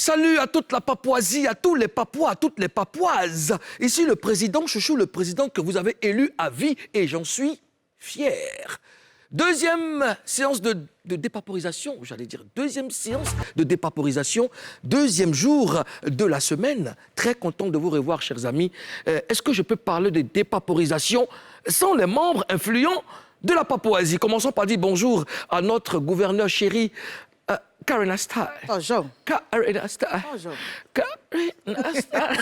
Salut à toute la Papouasie, à tous les Papouas, à toutes les Papouases. Ici le président Chouchou, le président que vous avez élu à vie et j'en suis fier. Deuxième séance de dépaporisation, j'allais dire deuxième séance de dépaporisation, deuxième jour de la semaine. Très content de vous revoir, chers amis. Est-ce que je peux parler de dépaporisation sans les membres influents de la Papouasie? Commençons par dire bonjour à notre gouverneur chéri, Karina Style. Bonjour. Karina Style. Bonjour. Karina Style.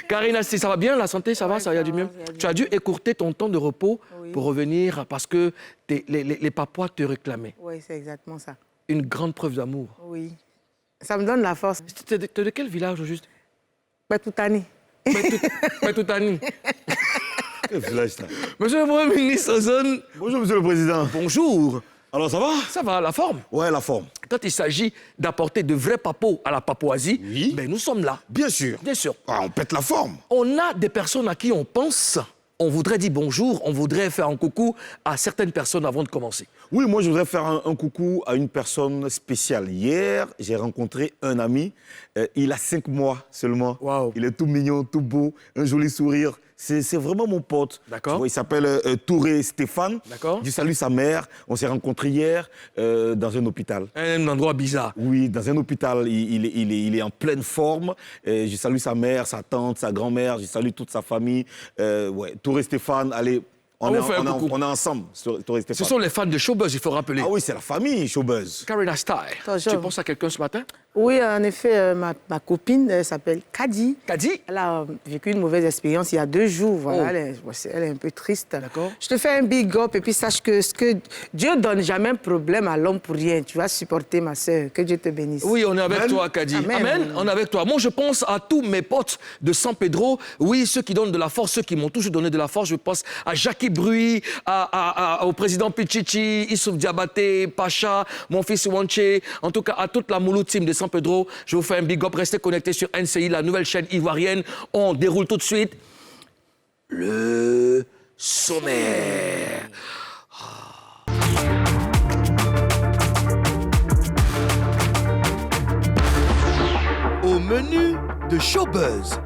Karina, ça va bien, la santé, ça va, ça y a du mieux? Tu as dû écourter ton temps de repos pour revenir parce que les Papouas te réclamaient. Oui, c'est exactement ça. Une grande preuve d'amour. Oui. Ça me donne la force. T'es de quel village, au juste? Betoutani. Betoutani. Quel village, ça? Monsieur le Premier ministre Ozone. Bonjour, monsieur le président. Bonjour. Alors, ça va? Ça va, la forme? Ouais, la forme. Quand il s'agit d'apporter de vrais papos à la Papouasie, ben nous sommes là. Bien sûr. Bien sûr. Ah, on pète la forme. On a des personnes à qui on pense, on voudrait dire bonjour, on voudrait faire un coucou à certaines personnes avant de commencer. Oui, moi, je voudrais faire un coucou à une personne spéciale. Hier, j'ai rencontré un ami. Il a 5 mois seulement. Wow. Il est tout mignon, tout beau, un joli sourire. C'est vraiment mon pote. D'accord. Il s'appelle Touré Stéphane. D'accord. Je salue sa mère. On s'est rencontrés hier dans un hôpital. Un endroit bizarre. Oui, dans un hôpital. Il est en pleine forme. Je salue sa mère, sa tante, sa grand-mère. Je salue toute sa famille. Ouais, Touré Stéphane, allez, on est ensemble. Touré Stéphane. Ce sont les fans de Showbuzz, il faut rappeler. Ah oui, c'est la famille, Showbuzz. Karina Style, Bonjour. tu penses à quelqu'un ce matin? Oui, en effet, ma copine, elle s'appelle Kadi. Kadi? Elle a vécu une mauvaise expérience il y a 2 jours. Voilà, Oh. elle est un peu triste. D'accord. Je te fais un big up et puis sache que Dieu donne jamais un problème à l'homme pour rien. Tu vas supporter ma sœur. Que Dieu te bénisse. Oui, on est avec toi, Kadi. Amen. Amen. On est avec toi. Moi, je pense à tous mes potes de San Pedro. Oui, ceux qui donnent de la force, ceux qui m'ont toujours donné de la force. Je pense à Jackie Bruy, au président Pichichi, Issouf Diabaté, Pacha, mon fils Wanché. En tout cas, à toute la Moulou team de San Pedro. Je vous fais un big up. Restez connectés sur NCI, la nouvelle chaîne ivoirienne. On déroule tout de suite le sommaire. Au menu de Showbuzz,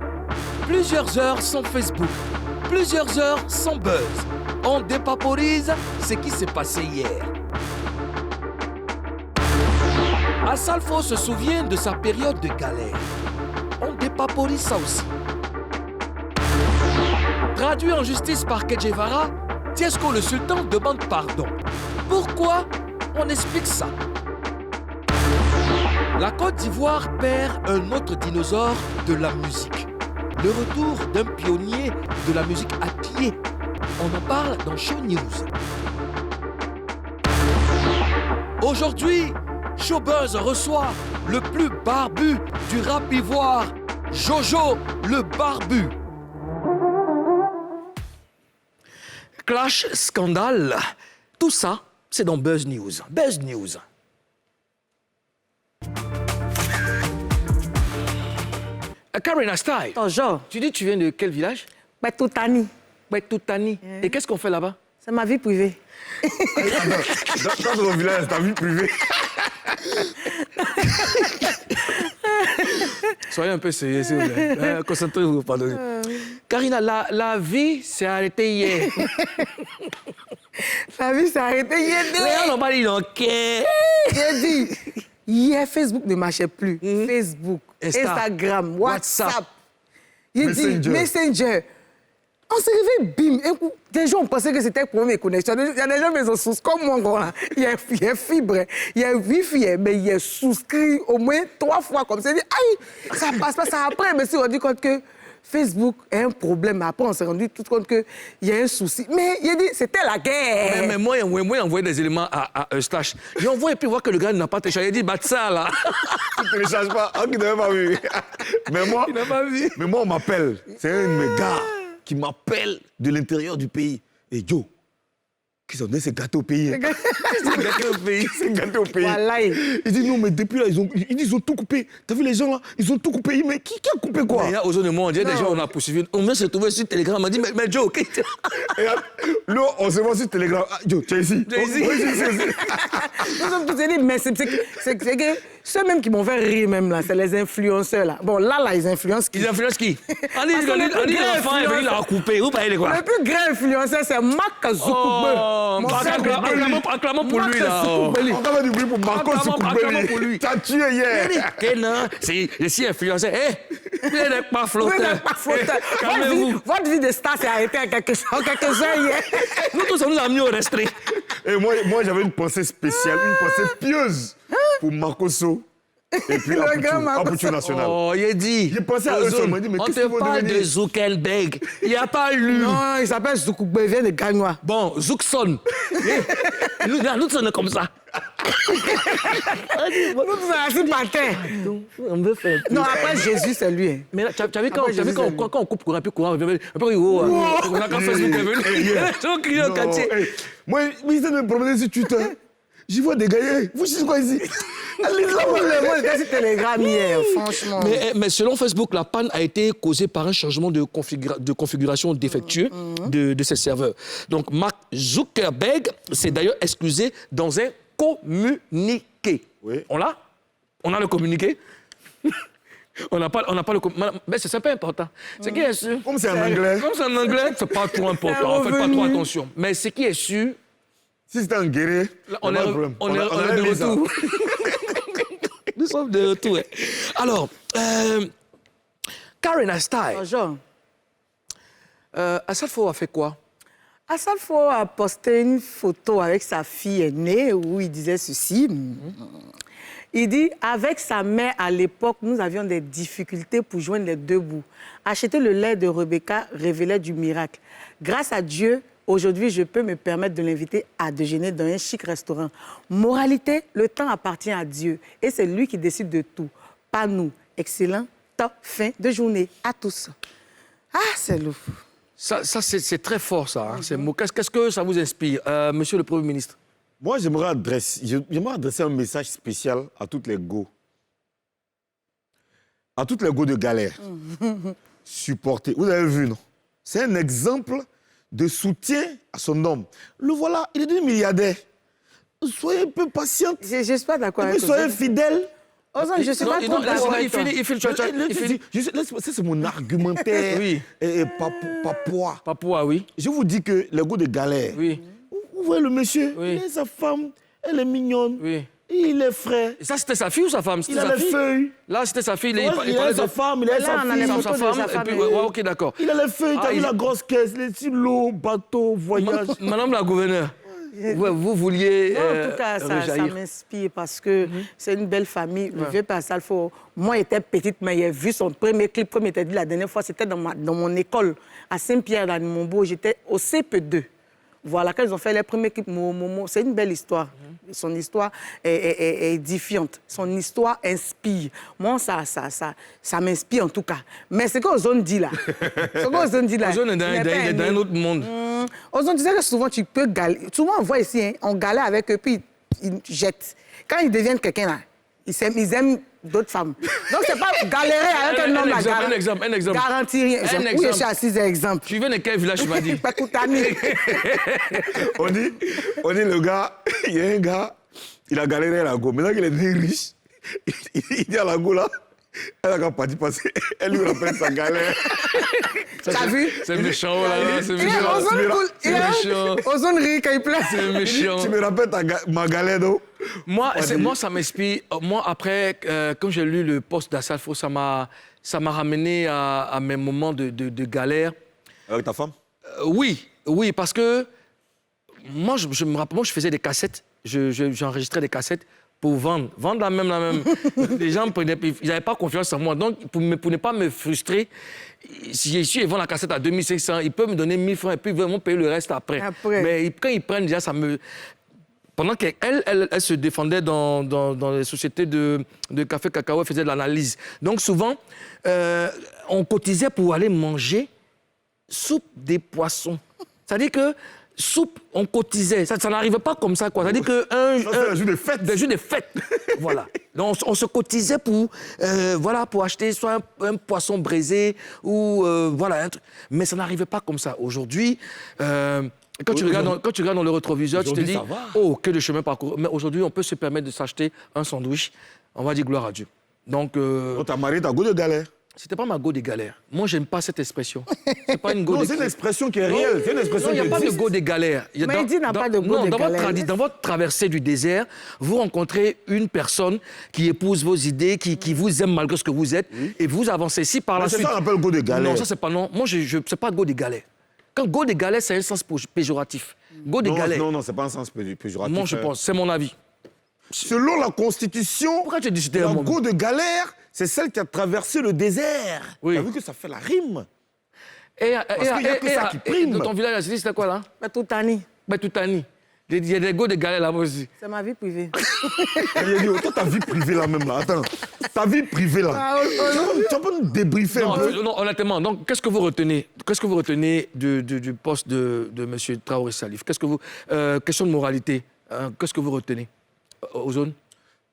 plusieurs heures sans Facebook, plusieurs heures sans buzz. On dépaporise ce qui s'est passé hier. Assalfo se souvient de sa période de galère. On dépaporise ça aussi. Traduit en justice par Kedjevara, Tiesco le sultan demande pardon. Pourquoi? On explique ça. La Côte d'Ivoire perd un autre dinosaure de la musique. Le retour d'un pionnier de la musique à pied. On en parle dans Show News. Aujourd'hui, Showbuzz reçoit le plus barbu du rap ivoire, Jojo le barbu. Clash, scandale, tout ça, c'est dans Buzz News. Buzz News. Karina Style, Bonjour. tu dis que tu viens de quel village? Betoutani. Betoutani. Et qu'est-ce qu'on fait là-bas? C'est ma vie privée. Dans ton village, ta vie privée. Soyez un peu sérieux, s'il vous plaît. Concentrez-vous, pardon. Karina, la vie s'est arrêtée hier. La vie s'est arrêtée hier. Mais on n'a pas dit non. J'ai dit, hier, Facebook ne marchait plus. Facebook, Instagram, WhatsApp. J'ai dit, Messenger. On s'est réveillé, bim. Des gens pensaient que c'était pour mes connexions. Il y a des gens qui sont souscrits comme moi. Là. Il y a fibre, il y a Wi-Fi, mais il est souscrit au moins 3 fois comme ça. Il dit, aïe, ça passe pas. Ça après, je me suis rendu compte que Facebook est un problème. Après, on s'est rendu tout compte qu'il y a un souci. Mais il a dit, c'était la guerre. Mais moi, j'ai envoyé des éléments à Eustache. J'ai envoyé et puis voir que le gars n'a pas téléchargé. Il dit, bat ça, là. Tu ne télécharges pas. Ah, qui n'avait pas vu. Mais moi, Il n'a pas vu. Mais moi, on m'appelle. C'est un de mes gars qui m'appelle de l'intérieur du pays. Et Joe, qu'ils ont donné ces gâteaux au pays. C'est gâté au pays. C'est gâté au pays. Voilà. Il dit non, mais depuis là, ils ont tout coupé. T'as vu les gens là? Ils ont tout coupé. Mais qui a coupé quoi? Il y a aux autres mots, on dit des gens, on a poursuivi. On vient se trouver sur Telegram. On m'a dit, mais Joe, qu'est-ce que Et là, on se voit sur Telegram. Ah, Joe, tu es ici. Tu es ici. Oui, je suis ici. Nous sommes tous dit, mais c'est que Ceux même qui m'ont fait rire même là, c'est les influenceurs là. Bon, là, ils influencent qui? Ils influencent qui? On dit l'enfant est venu la couper. Vous parlez de quoi? Le plus grand influenceur, c'est Mark Zuckerberg. Acclamons pour lui là. On va du bruit pour Marco Zuckerberg. T'as tué hier. Je suis influenceur. Vous n'êtes pas flotteur. Votre vie de star s'est arrêtée à quelques-uns hier. Nous tous, on nous a mis au restreint. Et moi j'avais une pensée spéciale, une pensée pieuse pour Marcoso et puis Aputu National. Oh, il a dit. J'ai pensé à eux seulement. Mais on te parle de Zuckerberg. Il n'y a pas lu. Non, il s'appelle Zuckerberg, il vient de Gagnois. Bon, Zuckson. Nous sommes comme ça. Nous sommes assis par terre. On veut faire. Non, après Jésus, c'est lui. Mais là, tu as vu quand on coupe courant, puis courant, après, on a qu'à Facebook est venu. On crie au quartier. Moi, ils essaient de me promener sur Twitter. J'y vois des gars. Vous, c'est quoi ici? Moi, j'étais sur Telegram hier, franchement. Mais selon Facebook, la panne a été causée par un changement de configuration défectueux de ces serveurs. Donc, Mark Zuckerberg s'est d'ailleurs excusé dans un communiqué. Oui. On l'a? On a le communiqué? On n'a pas le communiqué. Mais c'est pas important. Ce qui est sûr... Comme c'est en anglais. Comme c'est en anglais, c'est pas trop important. Faites pas trop attention. Mais ce qui est sûr... Si c'était en guéré, on est de retour. Nous sommes de retour. Ouais. Alors, Karen Astai. Bonjour. Assalfo a fait quoi? Assalfo a posté une photo avec sa fille aînée où il disait ceci. Il dit, avec sa mère à l'époque, nous avions des difficultés pour joindre les deux bouts. Acheter le lait de Rebecca révélait du miracle. Grâce à Dieu, aujourd'hui, je peux me permettre de l'inviter à déjeuner dans un chic restaurant. Moralité, le temps appartient à Dieu et c'est lui qui décide de tout, pas nous. Excellent, top, fin de journée à tous. Ah, c'est lourd. Ça c'est très fort, ça. Hein, qu'est-ce que ça vous inspire, monsieur le Premier ministre? Moi, j'aimerais adresser un message spécial à toutes les go. À toutes les go de galère. Supporter. Vous avez vu, non? C'est un exemple de soutien à son homme. Le voilà, il est devenu milliardaire. Soyez un peu patiente. Je ne suis pas d'accord avec toi. Soyez fidèle. Je ne suis pas trop d'accord avec toi. C'est mon argumentaire. Oui. Papois, oui. Je vous dis que les goûts de galère. Oui. Vous voyez le monsieur, oui. Il est sa femme, elle est mignonne. Oui. Il est frais. Et ça, c'était sa fille ou sa femme? Il a les feuilles. Là, c'était sa fille. Il a sa femme, il a sa fille. Sa femme, et puis, ouais, ok, d'accord. Il a les feuilles, t'as vu la grosse caisse, les silos, bateau, voyage. Madame la gouverneure, vous vouliez en tout cas, ça m'inspire parce que c'est une belle famille. Le vieux Père Assalfo, moi, j'étais petite, mais j'ai vu son premier clip, comme il t'a dit la dernière fois, c'était dans mon école, à Saint-Pierre, dans Montbeau. J'étais au CP2. Voilà, quand ils ont fait les premiers clips, c'est une belle histoire. Son histoire est édifiante. Son histoire inspire. Moi, ça m'inspire en tout cas. Mais c'est qu'Ozone dit là. Ozone est dans un autre monde. Ozone disait que souvent, tu peux galérer. Souvent, on voit ici, hein, on galère avec eux, puis ils jettent. Quand ils deviennent quelqu'un là, ils aiment d'autres femmes. Donc, c'est pas galérer avec un homme là. Un exemple. Garantie rien. Oui, je suis assise à exemple. Tu viens de quel village, tu m'as dit? on dit, le gars, il y a un gars, il a galéré à la go. Maintenant qu'il est devenu riche, il dit à la go là, elle a qu'à partir parce qu'elle lui rappelle sa galère. T'as vu? C'est méchant, là, c'est méchant. Ozone rit quand il pleure. C'est méchant. Tu me rappelles ma galère, non? Moi, ça m'inspire. Moi, après, quand j'ai lu le post d'Assalfo, ça m'a ramené à mes moments de galère. Avec ta femme? Oui, parce que moi, je me rappelle, moi, je faisais des cassettes. J'enregistrais des cassettes pour vendre la même. Les gens ils n'avaient pas confiance en moi. Donc, pour ne pas me frustrer, si je suis et vends la cassette à 2500, ils peuvent me donner 1000 francs et puis ils vont payer le reste après. Mais quand ils prennent déjà, ça me... Pendant qu'elle se défendait dans les sociétés de café cacao, elle faisait de l'analyse. Donc souvent, on cotisait pour aller manger soupe des poissons. C'est-à-dire que soupe, on cotisait. Ça n'arrivait pas comme ça, quoi. C'est-à-dire que... c'est un jeu de fête. Des jeux de fête. Voilà. Donc on se cotisait pour acheter soit un poisson braisé ou... voilà, un truc. Mais ça n'arrivait pas comme ça. Aujourd'hui... Quand tu regardes dans le rétroviseur, tu te dis, oh, que de chemin parcouru. Mais aujourd'hui, on peut se permettre de s'acheter un sandwich. On va dire gloire à Dieu. Donc, ta marié ta go de galère. C'était pas ma go des galères. Moi, j'aime pas cette expression. C'est pas une go Non, des... c'est une expression qui est réelle. C'est une expression Non, il qui n'y a pas de existe. go des galères. Mais il dit n'a pas de go des galères. Dans votre traversée du désert, vous rencontrez une personne qui épouse vos idées, qui vous aime malgré ce que vous êtes, et vous avancez ici par la suite. C'est ça qu'on appelle go des galères. Non, ça, c'est pas non. Moi, c'est pas go des galères. Quand go des galères, c'est un sens péjoratif. Go des galères. Non, c'est pas un sens péjoratif. Moi, je pense. C'est mon avis. Selon la Constitution, Pourquoi tu dis c'était la un go de galère, c'est celle qui a traversé le désert. Oui. Tu as vu que ça fait la rime. Et qu'il y a que ça qui prime. dans ton village, c'était quoi, là? Batoutani. Batoutani. Il y a des go de galères là-bas aussi. C'est ma vie privée. Toi, ta vie privée là même là. Attends, ta vie privée là. Tu peux nous débriefer un peu. Non, honnêtement, donc qu'est-ce que vous retenez du poste de M. Traoré Salif? Question de moralité, qu'est-ce que vous retenez aux zones?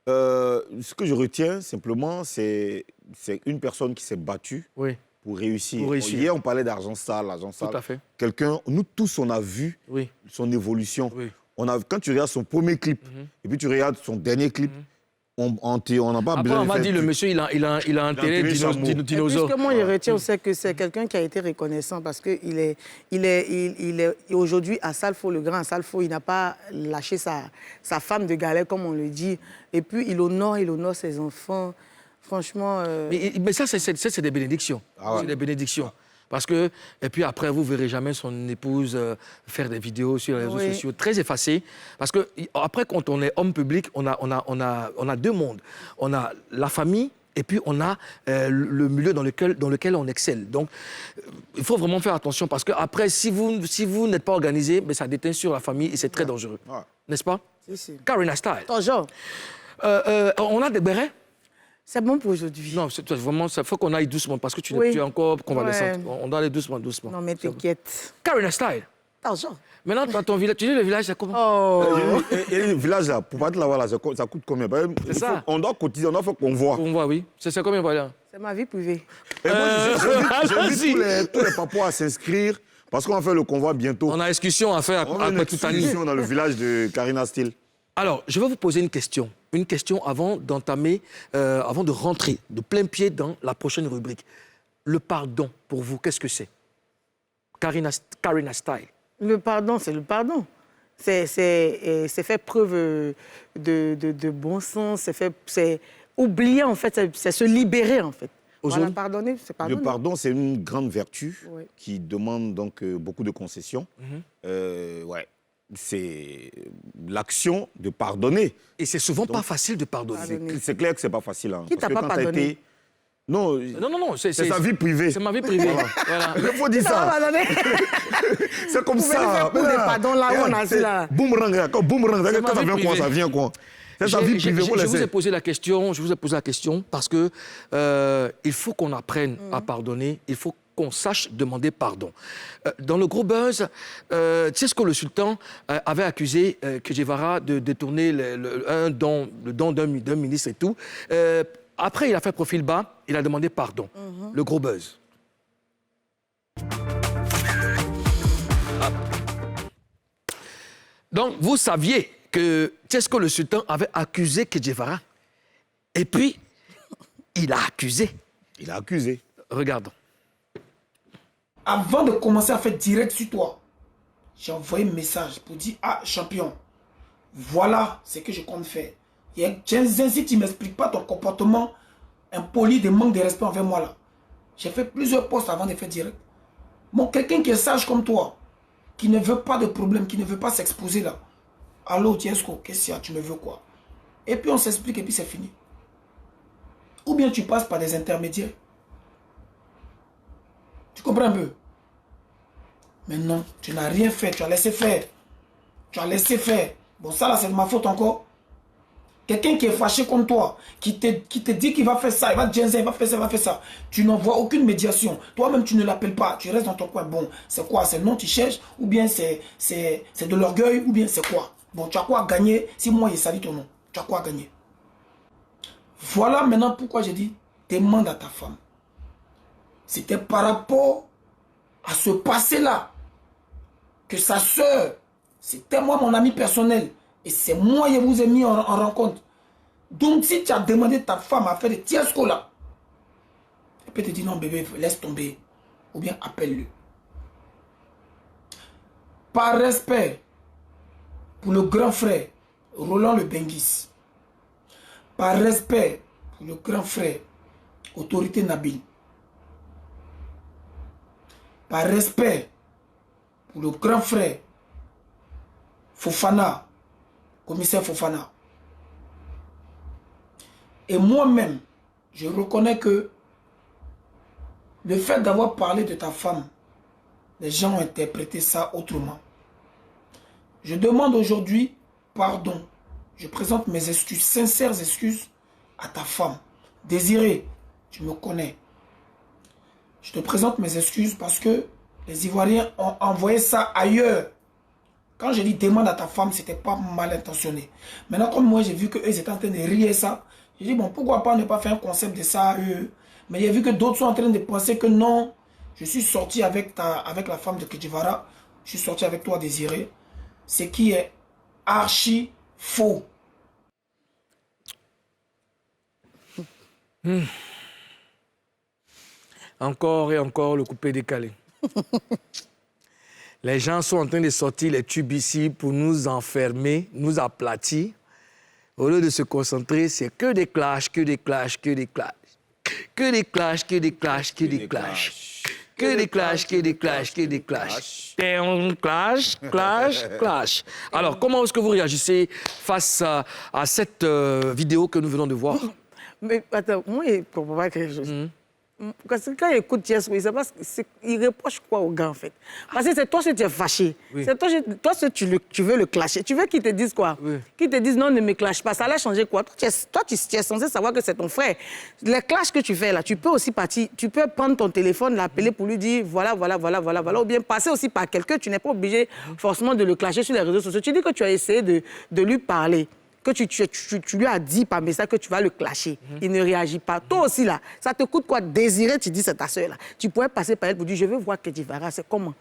Ce que je retiens simplement, c'est une personne qui s'est battue pour réussir. Hier, on parlait d'argent sale, Tout à fait. Quelqu'un, nous tous, on a vu son évolution. Oui. Quand tu regardes son premier clip et puis tu regardes son dernier clip, on n'a pas besoin de on m'a dit, le monsieur, il a intérêt dinosaure. Puisque moi, je retiens aussi que c'est quelqu'un qui a été reconnaissant parce qu'il est aujourd'hui à Salfo, le grand à Salfo, il n'a pas lâché sa femme de galère, comme on le dit. Et puis, il honore ses enfants. Franchement... Mais ça, c'est des bénédictions. C'est des bénédictions. Parce que, et puis après, vous ne verrez jamais son épouse faire des vidéos sur les réseaux sociaux très effacées. Parce que, après, quand on est homme public, on a deux mondes. On a la famille et puis on a le milieu dans lequel on excelle. Donc, il faut vraiment faire attention parce qu'après, si vous n'êtes pas organisé, ben, ça déteint sur la famille et c'est très dangereux. N'est-ce pas? Si. Karina Style. Bonjour. On a des bérets? C'est bon pour aujourd'hui. Non, vraiment, il faut qu'on aille doucement parce que tu es encore convalescente. On doit aller doucement. Non, mais t'inquiète. Karina Style. Bonjour. Maintenant, dans ton village, tu dis le village, c'est comment? Et le village, là, pour partir là-bas, ça coûte combien? C'est ça. On doit cotiser, on doit faire qu'on voit. On voit, oui. C'est combien, voilà? C'est ma vie privée. Et moi, j'invite tous les papouas à s'inscrire parce qu'on va faire le convoi bientôt. On a une excursion à faire après toute année. Dans le village de Karina Style. Alors, je vais vous poser une question. Une question avant d'entamer, avant de rentrer de plein pied dans la prochaine rubrique. Le pardon, pour vous, qu'est-ce que c'est? Karina Style. Le pardon, c'est le pardon. C'est faire preuve de bon sens, c'est oublier, en fait, c'est se libérer, en fait. Voilà, pardonner, c'est pardonner. Le pardon, c'est une grande vertu qui demande donc beaucoup de concessions. C'est l'action de pardonner. Et c'est souvent pas facile de pardonner. C'est clair que c'est pas facile. Hein, qui t'a pas pardonné? Non, c'est sa vie privée. C'est ma vie privée. Voilà. Il faut dire ça. C'est comme ça. Vous faire pardon là où on a dit là. Boomerang, quand ça vient quoi, ça vient quoi. C'est sa vie privée. Je vous ai posé la question parce que il faut qu'on apprenne à pardonner. Il faut qu'on sache demander pardon. Dans le gros buzz, Tsesko le Sultan avait accusé Che Guevara de détourner le don d'un ministre et tout. Après, il a fait profil bas, il a demandé pardon. Le gros buzz. Donc, vous saviez que Tsesko le Sultan avait accusé Che Guevara. Et puis, il a accusé. Regardons. Avant de commencer à faire direct sur toi, j'ai envoyé un message pour dire « Ah, champion, voilà ce que je compte faire. » Si tu ne m'expliques pas ton comportement impoli, de manque de respect envers moi là. J'ai fait plusieurs posts avant de faire direct. Bon, quelqu'un qui est sage comme toi, qui ne veut pas de problème, qui ne veut pas s'exposer là. Allô, Tiesko, qu'est-ce qu'il y a? Tu me veux quoi? Et puis on s'explique et puis c'est fini. Ou bien tu passes par des intermédiaires. Tu comprends un peu? Mais non, tu n'as rien fait, tu as laissé faire. Bon, ça là, c'est de ma faute encore. Quelqu'un qui est fâché contre toi, qui te dit qu'il va faire ça, il va te il va faire ça. Tu n'envoies aucune médiation. Toi-même, tu ne l'appelles pas. Tu restes dans ton coin. Bon, c'est quoi? C'est le nom que tu cherches? Ou bien c'est de l'orgueil? Ou bien c'est quoi? Bon, tu as quoi à gagner si moi, il salit ton nom? Tu as quoi à gagner? Voilà maintenant pourquoi j'ai dit, demande à ta femme. C'était par rapport à ce passé-là que sa soeur, c'était moi mon ami personnel, et c'est moi qui vous ai mis en rencontre. Donc, si tu as demandé ta femme à faire des tiesco là, elle peut te dire non, bébé, laisse tomber. Ou bien appelle-le. Par respect pour le grand frère Roland Le Benguis, par respect pour le grand frère Autorité Nabil, par respect pour le grand frère Fofana, commissaire Fofana, et moi-même, je reconnais que le fait d'avoir parlé de ta femme, les gens ont interprété ça autrement. Je demande aujourd'hui pardon. Je présente mes excuses, sincères excuses à ta femme. Désiré, tu me connais. Je te présente mes excuses parce que les Ivoiriens ont envoyé ça ailleurs. Quand je dis demande à ta femme, ce n'était pas mal intentionné. Maintenant, comme moi, j'ai vu qu'eux étaient en train de rire ça, j'ai dit, bon, pourquoi pas ne pas faire un concept de ça à eux. Mais j'ai vu que d'autres sont en train de penser que non, je suis sorti avec la femme de Kedjivara, je suis sorti avec toi, Désiré. Ce qui est archi faux. Encore et encore le coupé décalé. Les gens sont en train de sortir les tubes ici pour nous enfermer, nous aplatir. Au lieu de se concentrer, c'est que des clashs, que des clashs, que des clashs. Que des clashs, que des clashs, que des clashs. Que des clashs, que des clashs, que des clashs. Clash, clash, clash. Alors, comment est-ce que vous réagissez face à cette vidéo que nous venons de voir? Mais attends, moi, je ne comprends pas quelque chose. Parce que quand il écoute Tiesco, il reproche quoi au gars, en fait? Parce que c'est toi que tu es fâché. Oui. C'est toi tu veux le clasher. Tu veux qu'il te dise quoi? Oui. Qu'il te dise non, ne me clash pas. Ça allait changer quoi? Toi, tu es censé savoir que c'est ton frère. Les clashs que tu fais là, tu peux aussi partir, tu peux prendre ton téléphone, l'appeler pour lui dire voilà. Ou bien passer aussi par quelqu'un. Tu n'es pas obligé forcément de le clasher sur les réseaux sociaux. Tu dis que tu as essayé de lui parler. Que tu lui as dit par message que tu vas le clasher. Il ne réagit pas. Toi aussi, là, ça te coûte quoi? Désirer, tu dis, c'est ta soeur, là. Tu pourrais passer par elle pour dire, je veux voir Kedjivara, c'est comment?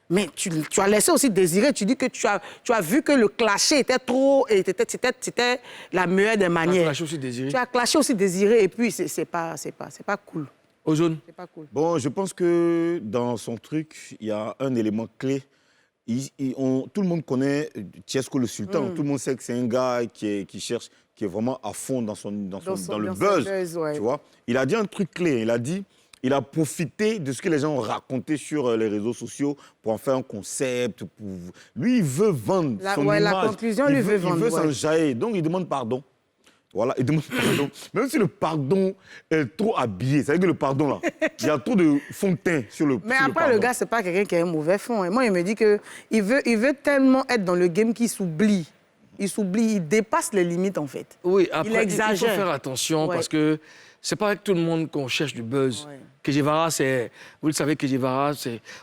Mais tu as laissé aussi Désirer. Tu dis que tu as vu que le clasher était trop... C'était la meilleure des manières. Tu as clashé aussi Désiré. Tu as clashé aussi Désiré, et puis c'est pas cool. Ozone. C'est pas cool. Bon, je pense que dans son truc, il y a un élément clé. Tout le monde connaît Tiesco le Sultan. Tout le monde sait que c'est un gars qui cherche, qui est vraiment à fond dans le buzz. Ouais. Tu vois, il a dit un truc clé. Il a profité de ce que les gens ont raconté sur les réseaux sociaux pour en faire un concept. Lui, il veut vendre son image. La conclusion, lui veut vendre. Il veut s'enjailler. Donc, il demande pardon. Voilà, il demande pardon. Même si le pardon est trop habillé, c'est-à-dire que le pardon, là, il y a trop de fond de teint sur le Mais après, le gars, c'est pas quelqu'un qui a un mauvais fond. Et moi, il me dit qu'il veut tellement être dans le game qu'il s'oublie. Il dépasse les limites, en fait. Oui, après, il faut faire attention parce que c'est pas avec tout le monde qu'on cherche du buzz. Ouais. Kedjivara, vous le savez, Kedjivara,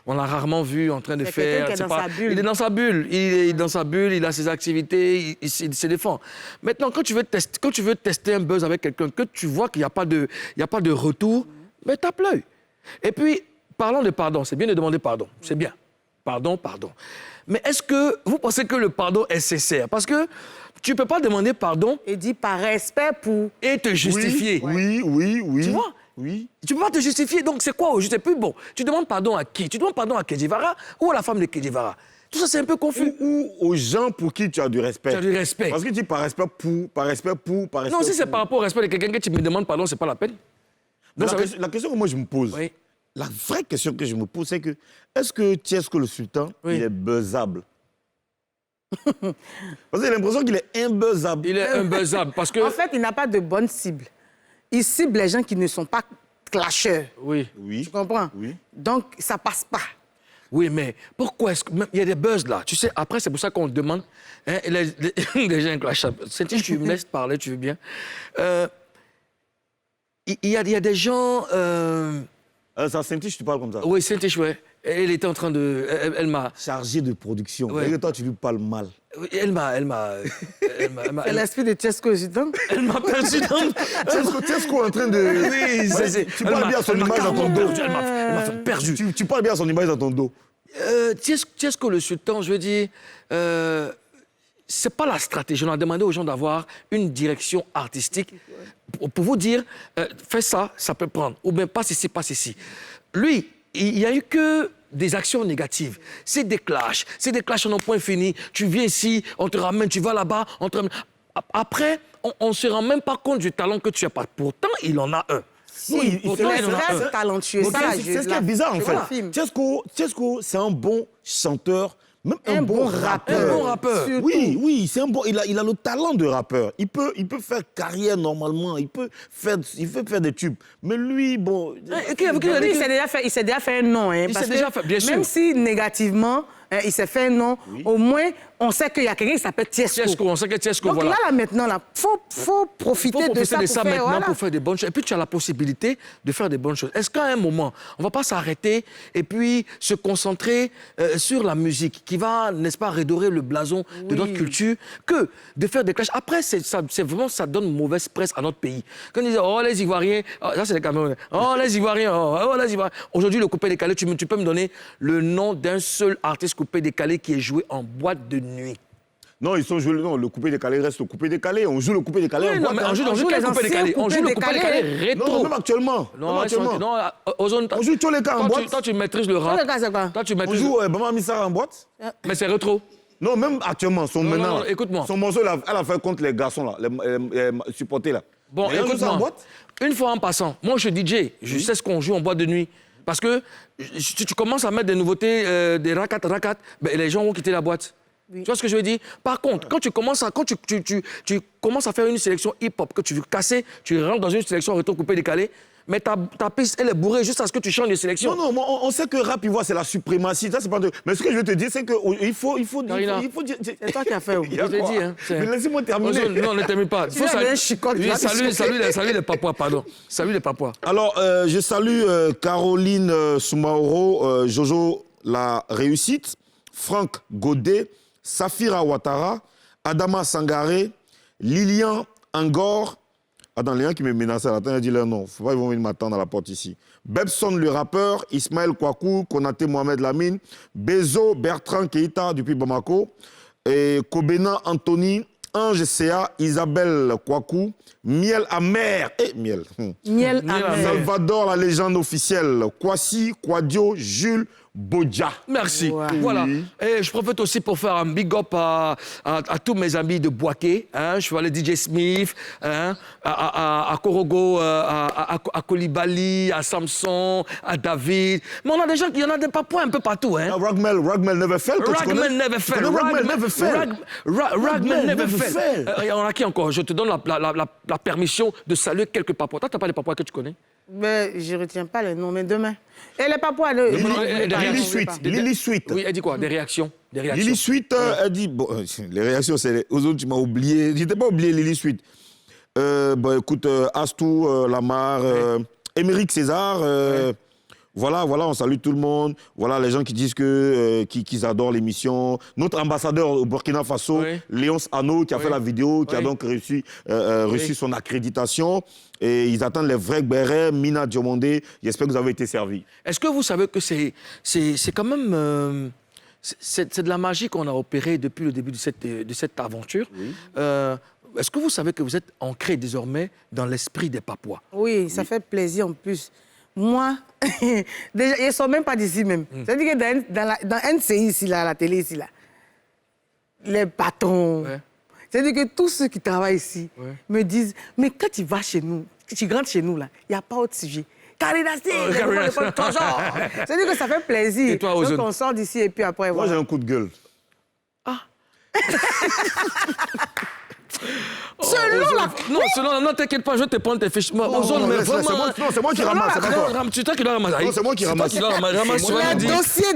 on l'a rarement vu en train de faire. Qui est dans sa bulle. Il est dans sa bulle. Il est dans sa bulle, il a ses activités, il se défend. Maintenant, quand tu veux tester un buzz avec quelqu'un, que tu vois qu'il n'y a pas de retour, mais tape-le. Et puis, parlons de pardon. C'est bien de demander pardon. C'est bien. Pardon. Mais est-ce que vous pensez que le pardon est sincère? Parce que tu ne peux pas demander pardon... Et dire par respect pour... Et te justifier. Oui. Tu vois? Oui. Tu ne peux pas te justifier. Donc, c'est quoi? Je ne sais plus. Bon, tu demandes pardon à qui? Tu demandes pardon à Kedjivara ou à la femme de Kedjivara? Tout ça, c'est un peu confus. Ou aux gens pour qui tu as du respect. Tu as du respect. Parce que tu dis par respect pour... Non, si c'est par rapport au respect de quelqu'un que tu me demandes pardon, ce n'est pas la peine. Donc, la question que moi, je me pose... Oui. La vraie question que je me pose, c'est que est-ce que Tiesco le Sultan, il est buzzable? Parce que j'ai l'impression qu'il est imbuzzable. Il est imbuzzable parce que... En fait, il n'a pas de bonne cible. Il cible les gens qui ne sont pas clasheurs. Oui. Tu comprends? Oui. Donc, ça passe pas. Oui, mais pourquoi est-ce qu'il y a des buzz là? Tu sais, après, c'est pour ça qu'on demande... Hein, les gens clashables. Si tu me laisses parler, tu veux bien. Il y a des gens... Ça, Saint-Tiche, tu parles comme ça? Oui, Saint-Tiche, ouais. Elle était en train de... Elle m'a... Chargée de production. Ouais. Et toi, tu lui parles mal. Oui, elle m'a... C'est l'esprit de Tiesco le Sultan? Elle m'a perdu dans... Tiesco en train de... Oui, c'est... Tu parles bien à son image dans ton dos. Elle m'a fait perdu. Tu parles bien à son image dans ton dos. Tiesco le Sultan, je veux dire... c'est pas la stratégie. On a demandé aux gens d'avoir une direction artistique pour vous dire, fais ça, ça peut prendre. Ou bien passe ici, passe ici. Lui, il n'y a eu que des actions négatives. C'est des clashs en un point fini. Tu viens ici, on te ramène, tu vas là-bas, on te ramène. Après, on ne se rend même pas compte du talent que tu as pas. Pourtant, il en a un. Si, il est très talentueux. C'est ce qui est bizarre, en fait. Tchesco, c'est un bon chanteur, même un bon rappeur. Un bon rappeur. Oui, c'est un bon. Il a le talent de rappeur. Il peut faire carrière normalement. Il peut faire des tubes. Mais lui, bon. Il s'est déjà fait un nom. Hein, il s'est déjà fait, bien sûr. Même si négativement, il s'est fait un nom, au moins, on sait qu'il y a quelqu'un qui s'appelle Tchesco. On sait que Tchesco, donc voilà. là, maintenant, faut profiter de ça pour faire des bonnes choses. Et puis, tu as la possibilité de faire des bonnes choses. Est-ce qu'à un moment, on ne va pas s'arrêter et puis se concentrer sur la musique qui va, n'est-ce pas, redorer le blason de notre culture, que de faire des clashs. Après, ça donne mauvaise presse à notre pays. Quand ils disent, oh, les Ivoiriens, ça c'est les Camerounais, oh, les Ivoiriens, oh, les Ivoiriens. Aujourd'hui, le coupé-décalé, tu peux me donner le nom d'un seul artiste coupé-décalé qui est joué en boîte de nuit? Non, ils sont joués. Non, le coupé-décalé reste le coupé-décalé. On joue le coupé-décalé en boîte. On joue le coupé-décalé. On joue le coupé-décalé rétro. Non, même actuellement. Non, on joue tous les cas en boîte. Toi, tu maîtrises le rap. On joue Bama Missara en boîte. Mais c'est rétro. Non, même actuellement, maintenant. Écoute-moi. Son morceau, elle a fait contre les garçons, là, les supportés, là. Bon, écoute-moi. Une fois en passant, moi, je suis DJ. Je sais ce qu'on joue en boîte de nuit. Parce que si tu commences à mettre des nouveautés, des racat, ben, les gens vont quitter la boîte. Oui. Tu vois ce que je veux dire? Par contre, quand tu commences à faire une sélection hip-hop, que tu veux casser, tu rentres dans une sélection rétro-coupé-décalé, mais ta piste, elle est bourrée juste à ce que tu changes de sélection. Non, on sait que rap ivoire, c'est la suprématie. Ça, c'est pas de... Mais ce que je veux te dire, c'est qu'il faut dire... C'est toi qui as fait. Je te dis, hein. Mais laissez-moi terminer. Non, ne termine pas. Salut les Papouas, pardon. Salut les Papouas. Alors, je salue Caroline Soumaoro, Jojo La Réussite, Franck Godet, Safira Ouattara, Adama Sangaré, Lilian Angor. Attends, les gens qui me menacent à la tête, ils disent leur nom. Faut pas qu'ils vont venir m'attendre à la porte ici. Bebson le rappeur, Ismaël Kouakou, Konaté Mohamed Lamine, Bezo Bertrand Keita depuis Bamako, et Kobena Anthony, Ange Sea, Isabelle Kouakou, Miel Amer, Miel Amer. Salvador, la légende officielle, Kwasi, Kwadio, Jules Bodja. Merci. Ouais. Voilà. Oui. Et je profite aussi pour faire un big up à tous mes amis de Boaké. Hein. Je suis allé DJ Smith, hein, à Korogo, à Kolibali, à Samson, à David. Mais on a des gens, il y en a des Papouas un peu partout. Hein. Ragmel Neverfell. Ragmel Neverfell. On a qui encore? Je te donne la permission de saluer quelques Papouas. Toi, tu n'as pas les Papouas que tu connais? Mais je ne retiens pas les noms, mais demain. Et les Papouas... Lily Sweet. Oui, elle dit quoi? Des réactions. Lily Sweet, elle dit... Bon, les réactions, c'est... Aux autres, tu m'as oublié. Je n'étais pas oublié Lily Sweet. Bon, écoute, Astou, Lamar, Émeric César... Voilà, on salue tout le monde. Voilà, les gens qui disent qu'ils adorent l'émission. Notre ambassadeur au Burkina Faso, Léonce Anno, qui a fait la vidéo, qui a donc reçu son accréditation. Et ils attendent les vrais bérets, Mina Diomondé. J'espère que vous avez été servis. Est-ce que vous savez que c'est quand même... c'est de la magie qu'on a opérée depuis le début de cette aventure. Oui. Est-ce que vous savez que vous êtes ancré désormais dans l'esprit des Papouas? Oui, ça fait plaisir en plus. Moi, déjà, ils ne sont même pas d'ici même. C'est-à-dire que dans NCI, ici, là, la télé, ici, là, les patrons, c'est-à-dire que tous ceux qui travaillent ici me disent, mais quand tu vas chez nous, tu rentres chez nous, là, il n'y a pas autre sujet. C'est-à-dire que ça fait plaisir. Et toi, Ozone? Donc on sort d'ici et puis après... Moi, j'ai un coup de gueule. Ah. Non, t'inquiète pas, je vais te prendre tes fiches. Ozone, mais vraiment... Non, c'est moi qui ramasse, c'est pas toi. C'est toi qui dois ramasser. Non, c'est moi qui ramasse. Le dossier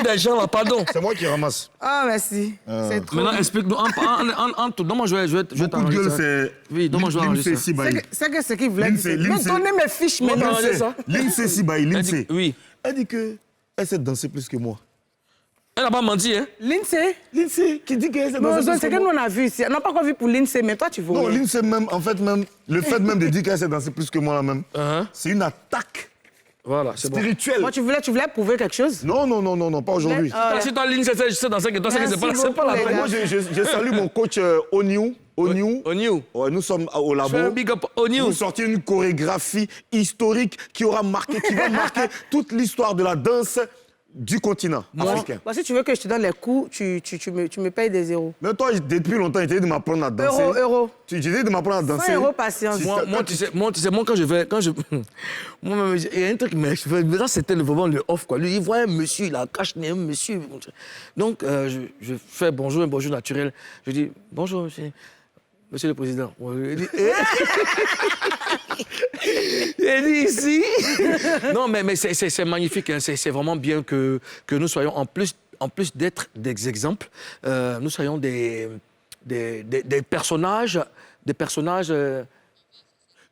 des gens, là, pardon. C'est moi qui ramasse. Ah, merci. C'est trop... Maintenant, explique-nous. Donne-moi, je vais t'enregistrer. Mon coup de gueule, c'est... Oui, donne-moi, je vais enregistrer. C'est que ce qu'il voulait dire. Mais donnez mes fiches, maintenant. Lindsay Sibaï, Lindsay. Oui. Elle dit qu'elle sait danser plus que moi. Elle n'a pas menti, hein? Lindsay qui dit qu'elle sait danser plus que moi. C'est que nous, on a vu ici. On n'a pas encore vu pour Lindsay, mais toi, tu vois. Non, Lindsay, même, en fait, même, le fait même de dire qu'elle sait danser plus que moi, là, même, c'est une attaque Voilà, c'est bon. spirituel. Moi, tu voulais prouver quelque chose? Non, pas aujourd'hui. Si toi, ligne, c'est dans 5 étoiles, c'est pas la beaucoup, peine. les Moi, je salue mon coach Oniou. Oniou. Ouais, nous sommes au labo. Je fais un big up Oniou. Nous sortir une chorégraphie historique qui va marquer toute l'histoire de la danse du continent africain. Bah, si tu veux que je te donne les coups, tu me payes des zéros. Mais toi, depuis longtemps, tu essayé de m'apprendre à danser. Euro. Tu essayé de m'apprendre à danser. 100 euros patience. Moi, tu sais, moi, quand je... Moi, il y a un truc, mais là, c'était vraiment le off, quoi. Lui, il voit un monsieur, il a cache-nez, un monsieur. Donc, je fais bonjour, un bonjour naturel. Je dis, bonjour, monsieur le président. Il dit, il dit ici. Non, mais c'est magnifique. Hein. C'est vraiment bien que nous soyons, en plus d'être des exemples, nous soyons des personnages.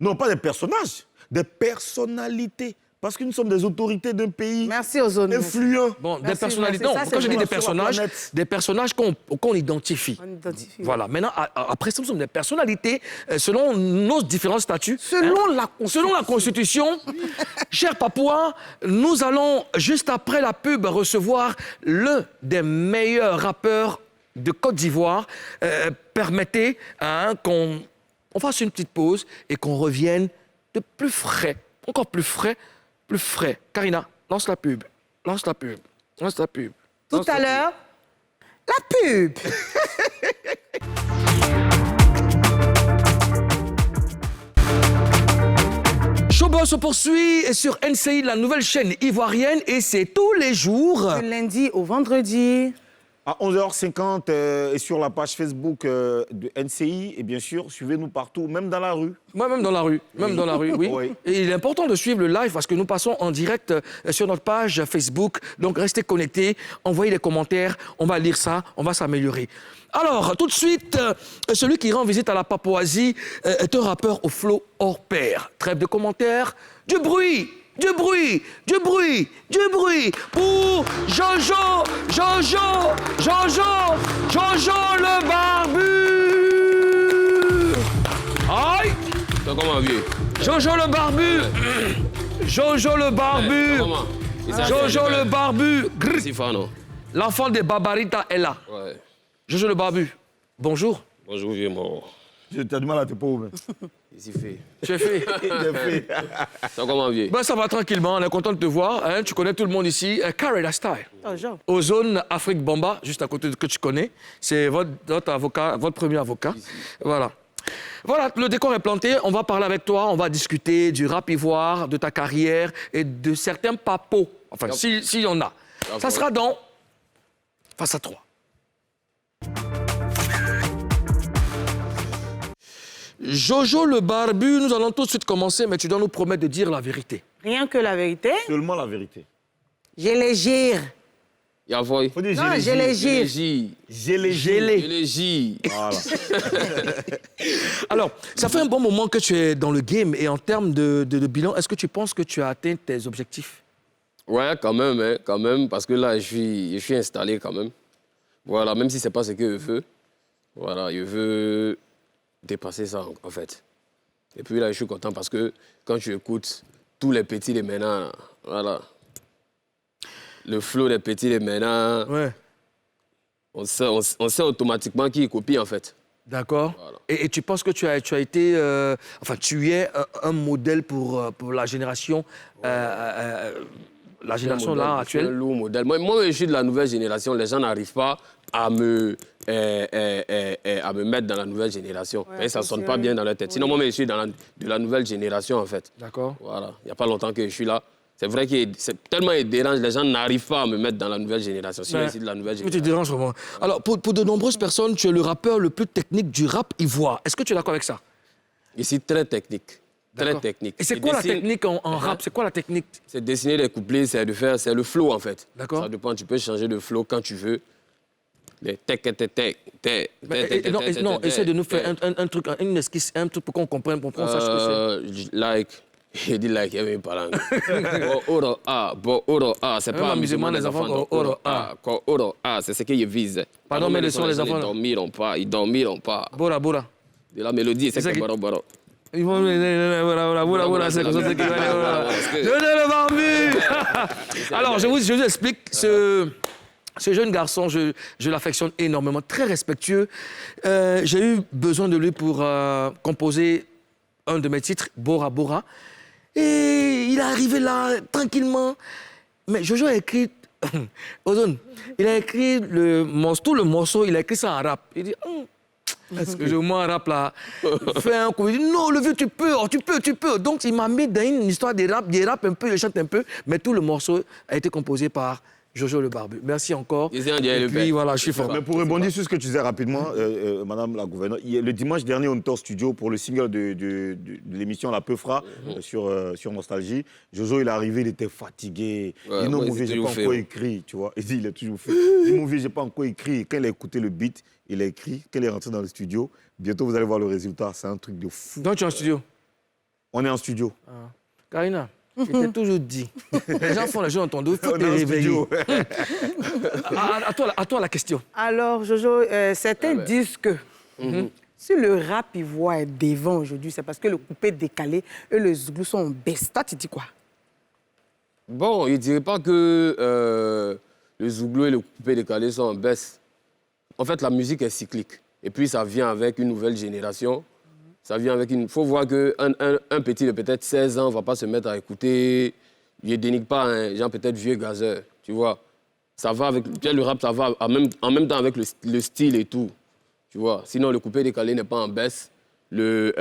Non, pas des personnages, des personnalités. Parce que nous sommes des autorités d'un pays Merci aux autres. influents. Bon, Merci, des personnalités. merci. Non, Ça, quand c'est je dis bon. des personnages qu'on identifie. On identifie. Voilà. Maintenant, après ça, nous sommes des personnalités selon nos différents statuts. Selon la Constitution. Cher Papouas, nous allons, juste après la pub, recevoir l'un des meilleurs rappeurs de Côte d'Ivoire. Permettez qu'on fasse une petite pause et qu'on revienne de plus frais, encore plus frais. Karina, lance la pub. Tout à l'heure, la pub. Showbuzz se poursuit sur NCI, la nouvelle chaîne ivoirienne, et c'est tous les jours. Du lundi au vendredi. À 11h50 et sur la page Facebook de NCI. Et bien sûr, suivez-nous partout, même dans la rue. Moi, même dans la rue. Oui. Oui. Et il est important de suivre le live parce que nous passons en direct sur notre page Facebook. Donc, restez connectés, envoyez des commentaires, on va lire ça, on va s'améliorer. Alors, tout de suite, celui qui rend visite à la Papouasie est un rappeur au flow hors pair. Trêve de commentaires, du bruit pour Jojo le barbu. Aïe. C'est comment, vieux? Jojo le barbu. Jojo le barbu. Sifano. L'enfant de Babarita est là. Ouais. Jojo le barbu. Bonjour. Bonjour, vieux mort. Tu as du mal à te pauvres. Ici fait. Tu es fait. C'est comment, vieux? Ben, ça va tranquillement, on est content de te voir. Hein. Tu connais tout le monde ici. Carrera Style. Oh, Jean. Ozone Afrique Bamba, juste à côté de que tu connais. C'est votre avocat, votre premier avocat. Voilà. Voilà, le décor est planté. On va parler avec toi, on va discuter du rap ivoire, de ta carrière et de certains papos. Enfin, s'il y en a. Ça sera dans Face à 3. Jojo le barbu, nous allons tout de suite commencer, mais tu dois nous promettre de dire la vérité. Rien que la vérité. Seulement la vérité. Je les gire. Yavoy. Faut dire Non, je les gire. Gélégie. Voilà. Alors, ça fait un bon moment que tu es dans le game et en termes de bilan, est-ce que tu penses que tu as atteint tes objectifs? Ouais, quand même, parce que là, je suis installé quand même. Voilà, même si c'est pas ce que je veux. Voilà, je veux dépasser ça, en fait. Et puis là, je suis content parce que quand tu écoutes tous les petits de maintenant, voilà, le flow des petits de maintenant, Ouais. on sait automatiquement qui copie, en fait. D'accord. Voilà. Et tu penses que tu as été... enfin, tu es un modèle pour la génération... la génération là, actuelle. Un lourd modèle. Moi, je suis de la nouvelle génération. Les gens n'arrivent pas à me mettre dans la nouvelle génération. Ouais, et ça ne sonne pas bien dans leur tête. Sinon, moi, je suis de la nouvelle génération, en fait. D'accord. Voilà. Il n'y a pas longtemps que je suis là. C'est vrai que c'est tellement dérange, les gens n'arrivent pas à me mettre dans la nouvelle génération. Si je suis de la nouvelle Tu génération. te déranges vraiment. Alors, pour de nombreuses personnes, tu es le rappeur le plus technique du rap ivoire. Est-ce que tu es d'accord avec ça? Ici, très technique. Très D'accord. technique. Et c'est quoi la technique en rap? C'est quoi la technique? C'est dessiner les couplets, c'est le flow, en fait. D'accord. Ça dépend, tu peux changer de flow quand tu veux. Les Non, essaie de nous faire un truc, une esquisse, un truc pour qu'on comprenne, pour qu'on sache ce que c'est. Like, il dit like, il même pas langue. C'est pas amusement des enfants. C'est ce qu'ils visent. Pardon, mais le son, les enfants. Ils dormiront pas. Bora. De la mélodie, c'est que baro. Ils vont... Voilà, c'est comme ça. Jojo le barbu. Alors, je vous explique. Ce jeune garçon, je l'affectionne énormément, très respectueux. J'ai eu besoin de lui pour composer un de mes titres, Bora Bora. Et il est arrivé là, tranquillement. Mais Jojo a écrit... Ozone, il a écrit tout le morceau, il a écrit ça en rap. Il dit... Est-ce que moi, rap là, fais un coup. Il dit non, le vieux, tu peux. Donc, il m'a mis dans une histoire de rap, il rappe un peu, il chante un peu, mais tout le morceau a été composé par Jojo le Barbu. Merci encore. Et puis voilà, je suis fort. Mais pour rebondir sur ce que tu disais rapidement, Madame la gouverneure, le dimanche dernier, on était au studio pour le single de l'émission La Peufra sur Nostalgie. Jojo, il est arrivé, il était fatigué. Il dit non, mon vieux, j'ai pas encore écrit, tu vois. Il dit, il est toujours fait. Il dit, mon vieux, j'ai pas encore écrit. Quand il a écouté le beat, il a écrit. Quand il est rentré dans le studio, bientôt vous allez voir le résultat. C'est un truc de fou. Donc tu es en studio? On est en studio. Karina, je t'ai toujours dit. Les gens font les jeux entendus, il faut te réveiller. À toi la question. Alors, Jojo, certains disent que si le rap ivoire est devant aujourd'hui, c'est parce que le coupé décalé et le zouglou sont en baisse. Toi, tu dis quoi? Bon, je ne dirais pas que le zouglou et le coupé décalé sont en baisse. En fait, la musique est cyclique. Et puis, ça vient avec une nouvelle génération. Ça vient avec une... Il faut voir qu'un petit de peut-être 16 ans ne va pas se mettre à écouter. Il ne dénigre pas un genre peut-être vieux gazeur, tu vois. Ça va avec... Le rap, ça va en même temps avec le style et tout, tu vois. Sinon, le coupé décalé n'est pas en baisse. Le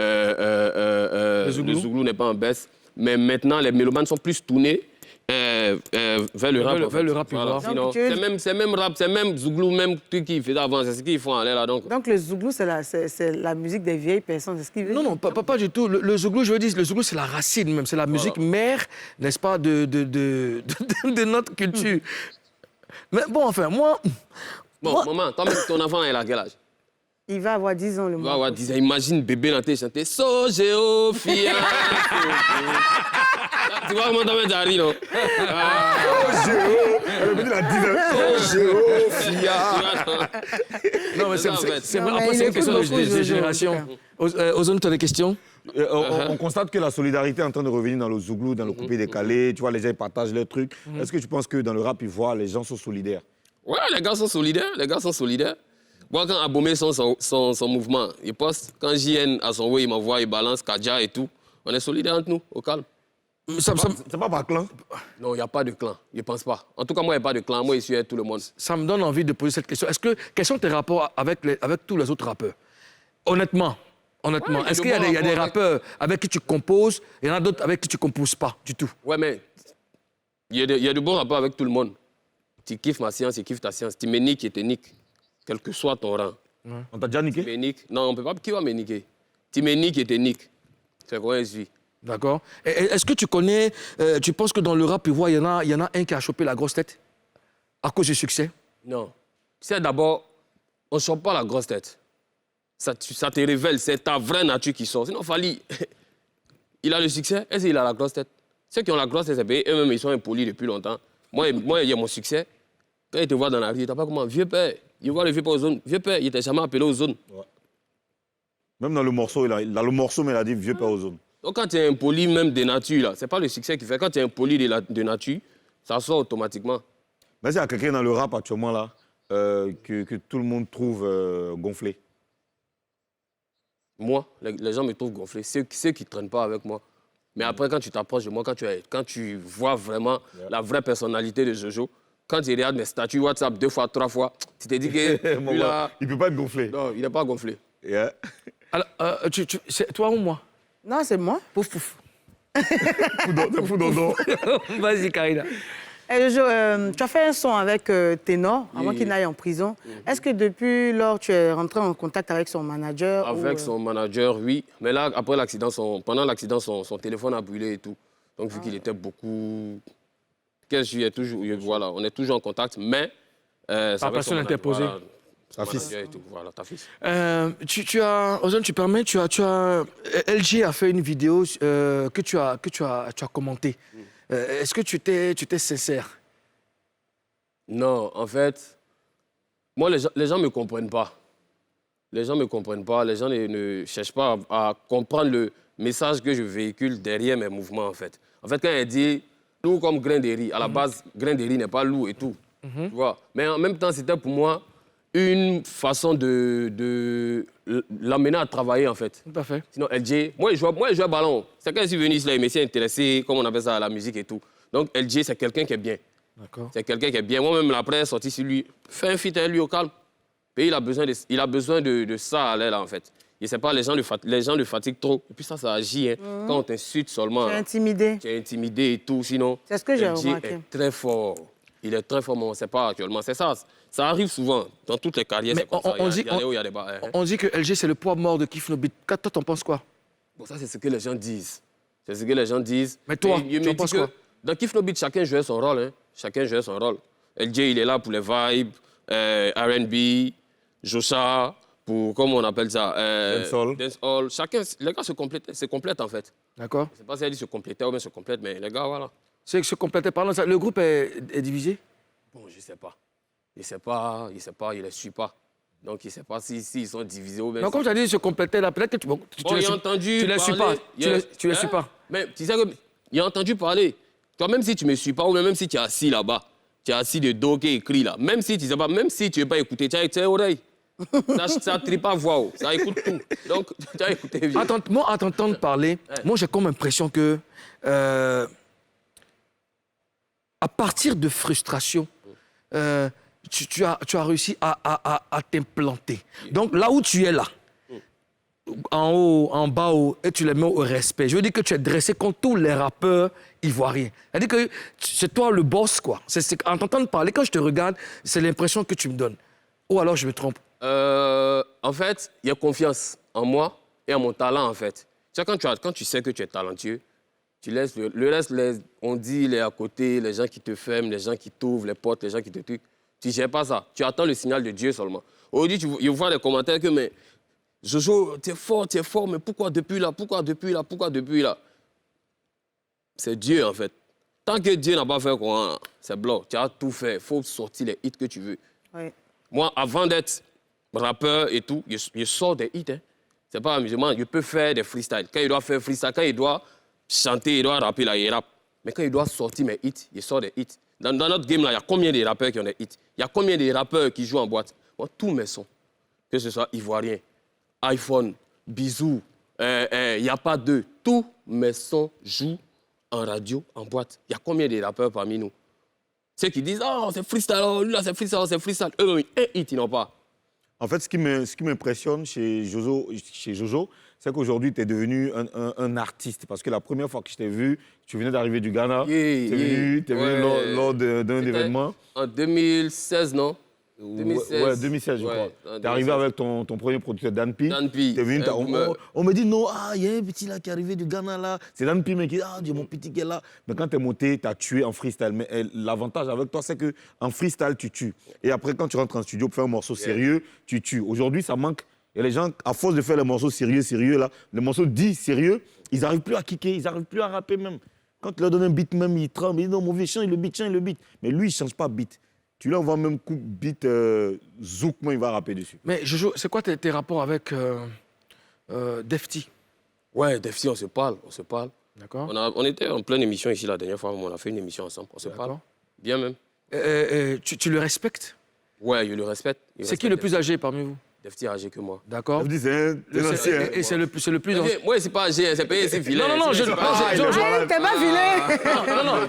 zouglou n'est pas en baisse. Mais maintenant, les mélomanes sont plus tournés vers le rap. Vers le rap, voilà. Sinon, c'est même rap, c'est même zouglou, même truc qu'ils faisaient avant, c'est ce qu'ils font en l'air là. Donc le zouglou, c'est la musique des vieilles personnes, c'est ce qu'ils veulent dire? Non, pas du tout. Le zouglou, je veux dire, le zouglou, c'est la racine même, c'est la musique mère, n'est-ce pas, de notre culture. Mais bon, enfin, moi... Bon, maman, ton enfant, il a quel âge? Il va avoir 10 ans, le mois. Il va avoir 10 ans. Imagine bébé dans tes chanter Sogeo, Fia. Tu vois comment t'as mis Dari, non? Sogeo, elle me dit la 10 ans. Sogeo, Fia. Non, mais c'est une question de génération. Ozone, tu as des questions? On constate que la solidarité est en train de revenir dans le zouglou, dans le coupé décalé. Tu vois, les gens partagent leurs trucs. Est-ce que tu penses que dans le rap ivoire, les gens sont solidaires? Ouais, les gars sont solidaires. Moi, quand Abomé son mouvement, il poste. Quand JN a son way, il m'envoie, il balance, Kadja et tout. On est solidaires entre nous, au calme. C'est pas par clan? Non, il n'y a pas de clan. Je ne pense pas. En tout cas, moi, il n'y a pas de clan. Moi, je suis avec tout le monde. Ça me donne envie de poser cette question. Quels sont tes rapports avec tous les autres rappeurs? Honnêtement. Ouais, est-ce qu'il y a des rappeurs avec qui tu composes et il y en a d'autres avec qui tu ne composes pas du tout? Ouais, mais il y a de bons rapports avec tout le monde. Tu kiffes ma science, tu kiffes ta science. Tu me niques et te niques, quel que soit ton rang. Ouais. On t'a déjà niqué? Tu me niques. Non, on ne peut pas. Qui va me niquer? Tu me niques et te niques. C'est quoi je suis? D'accord. Est-ce que tu connais, tu penses que dans le rap ivoire, il y en a un qui a chopé la grosse tête à cause du succès? Non. C'est d'abord, on ne chope pas la grosse tête. Ça te révèle, c'est ta vraie nature qui sort. Sinon, Fally, il a le succès, est-ce qu'il a la grosse tête? Ceux qui ont la grosse tête, c'est payé. Eux-mêmes, ils sont impolis depuis longtemps. Moi, il y a mon succès. Quand il te voit dans la rue, il t'a pas comment? Vieux père. Il voit le vieux père aux zones. Vieux père, il n'était jamais appelé aux zones. Ouais. Même dans le morceau, mais il a dit vieux père aux zones. Donc, quand tu es impoli, même de nature, ce n'est pas le succès qui fait. Quand tu es impoli de nature, ça sort automatiquement. Mais il y a quelqu'un dans le rap actuellement là, que tout le monde trouve gonflé. Moi, les gens me trouvent gonflé. Ceux qui ne traînent pas avec moi. Mais après, quand tu t'approches de moi, quand tu vois vraiment la vraie personnalité de Jojo, quand tu regardes mes statuts WhatsApp 2 fois, 3 fois, tu te dis que lui, là, il ne peut pas être gonflé. Non, il n'est pas gonflé. Yeah. Alors, c'est toi ou moi? Non, c'est moi. Pouf, pouf. Fou-dondon. Vas-y, Karina. Jojo, tu as fait un son avec Ténor, avant qu'il n'aille en prison. Est-ce que depuis lors, tu es rentré en contact avec son manager? Avec son manager, oui. Mais là, après l'accident, pendant l'accident, son téléphone a brûlé et tout. Donc, vu qu'il était beaucoup... Voilà, on est toujours en contact, mais... Par personne interposée. Voilà, ta fils. Voilà, ta fils. Ozone, tu permets, LG a fait une vidéo que tu as commentée. Est-ce que tu étais sincère? Non, en fait, moi, les gens ne me comprennent pas. Les gens ne me comprennent pas, les gens ne cherchent pas à comprendre message que je véhicule derrière mes mouvements, en fait. En fait, quand elle dit lourd comme grain de riz, à la base, grain de riz n'est pas lourd et tout. Tu vois? Mais en même temps, c'était pour moi une façon de l'amener à travailler, en fait. Tout à fait. Sinon, LJ, moi, je joue au ballon. C'est quand je suis venu ici, là, il m'est intéressé, comme on appelle ça, à la musique et tout. Donc, LJ, c'est quelqu'un qui est bien. D'accord. C'est quelqu'un qui est bien. Moi-même, après, sorti sur lui, fais un feat avec lui au calme. Et il a besoin de ça à l'air, là, en fait. Je sais pas, les gens le fatiguent trop. Et puis ça agit, hein. Quand on t'insulte seulement. Tu es intimidé. Tu es intimidé et tout, sinon... C'est ce que j'ai LJ remarqué. est très fort. Il est très fort, mais on ne sait pas actuellement. C'est ça. Ça arrive souvent. Dans toutes les carrières, Mais c'est comme ça. on dit- Il y a des hauts, il y a des bas. Hein. On dit que LG, c'est le poids mort de Kif No Beat. Toi, t'en penses quoi? Bon, ça, c'est ce que les gens disent. C'est ce que les gens disent. Mais toi, je tu me en dis penses que quoi? Dans Kif No Beat, chacun jouait son rôle. Hein. Chacun jouait son rôle. LJ, il est là pour les vibes, R&B, Josa, pour, comment on appelle ça? Dancehall. Chacun, les gars se complètent, en fait. D'accord. Je ne sais pas si elle dit se compléter ou bien se complète, mais les gars, voilà. C'est que se compléter parlant, le groupe est divisé? Bon, je ne sais pas. Il ne les suit pas. Donc, il ne sait pas s'ils sont divisés ou bien... Non, comme tu as dit, se compléter là, peut-être que tu les suis. entendu Tu les suis pas. parler. Tu les suis pas. Mais tu sais que il a entendu parler. Toi, même si tu ne me suis pas, ou même si tu es assis là-bas, tu es assis de dos qui écrit là, même si tu sais pas, même si tu ne veux pas écouter, tu as oreille. Ça ne tripe pas voix, ça écoute tout. Donc, tu as écouté bien. Moi, à t'entendre parler, moi, j'ai comme impression que, à partir de frustration, tu as réussi à t'implanter. Donc, là où tu es là, en haut, en bas, et tu les mets au respect. Je veux dire que tu es dressé contre tous les rappeurs ivoiriens. C'est-à-dire que c'est toi le boss, quoi. En t'entendant parler, quand je te regarde, c'est l'impression que tu me donnes. Ou alors je me trompe. En fait, il y a confiance en moi et en mon talent, en fait. Tu sais, quand tu sais que tu es talentueux, tu laisses le reste, on dit, les à côté, les gens qui te ferment, les gens qui t'ouvrent les portes, les gens qui te truquent. Tu ne gères pas ça. Tu attends le signal de Dieu seulement. Aujourd'hui, je vois des commentaires que, mais Jojo, tu es fort, mais pourquoi depuis là? C'est Dieu, en fait. Tant que Dieu n'a pas fait quoi, c'est bloc. Tu as tout fait. Il faut sortir les hits que tu veux. Oui. Moi, avant d'être rappeur et tout, je sors des hits. Hein. C'est pas amusement. Je peux faire des freestyles. Quand il doit faire freestyle, quand il doit chanter, il doit rapper, là, il rappe. Mais quand il doit sortir mes hits, il sort des hits. Dans notre game, là, il y a combien de rappeurs qui ont des hits? Il y a combien de rappeurs qui jouent en boîte? Moi, tous mes sons, que ce soit ivoirien, iPhone, Bisou, il n'y a pas deux. Tous mes sons jouent en radio, en boîte. Il y a combien de rappeurs parmi nous? Ceux qui disent, oh, c'est freestyle, oh, lui là, c'est freestyle. Eux, un hit, ils n'ont pas. En fait, ce qui m'impressionne chez Jojo, c'est qu'aujourd'hui, tu es devenu un artiste. Parce que la première fois que je t'ai vu, tu venais d'arriver du Ghana. Tu es venu lors d'un événement. En 2016, non? 2016. Ouais, 2016, je crois. Tu es arrivé avec ton premier producteur, Dan P. P. T'es venu, on me dit, non, il y a un petit là qui est arrivé du Ghana là. C'est Dan P, mais qui dit, Dieu, mon petit qui est là. Mais quand tu es monté, tu as tué en freestyle. Mais l'avantage avec toi, c'est qu'en freestyle, tu tues. Et après, quand tu rentres en studio pour faire un morceau sérieux, tu tues. Aujourd'hui, ça manque. Et les gens, à force de faire les morceaux sérieux là, les morceaux dits sérieux, ils n'arrivent plus à kicker, ils n'arrivent plus à rapper même. Quand tu leur donnes un beat même, ils tremblent. Ils disent, non, mon vieux, change le beat. Mais lui, il ne change pas beat. Tu lui envoies même coup beat zouk, moi, il va rapper dessus. Mais Jojo, c'est quoi tes rapports avec Defty? Ouais, Defty, on se parle. D'accord. On était en pleine émission ici la dernière fois, on a fait une émission ensemble, on se parle. Bien même. Tu le respectes? Ouais, je le respecte. C'est qui le plus âgé parmi vous? Defty est âgé que moi. D'accord. Defty, c'est un ancien. Et c'est le plus ancien. Moi, c'est pas âgé, c'est payé, c'est vilain. Non, T'es pas vilain.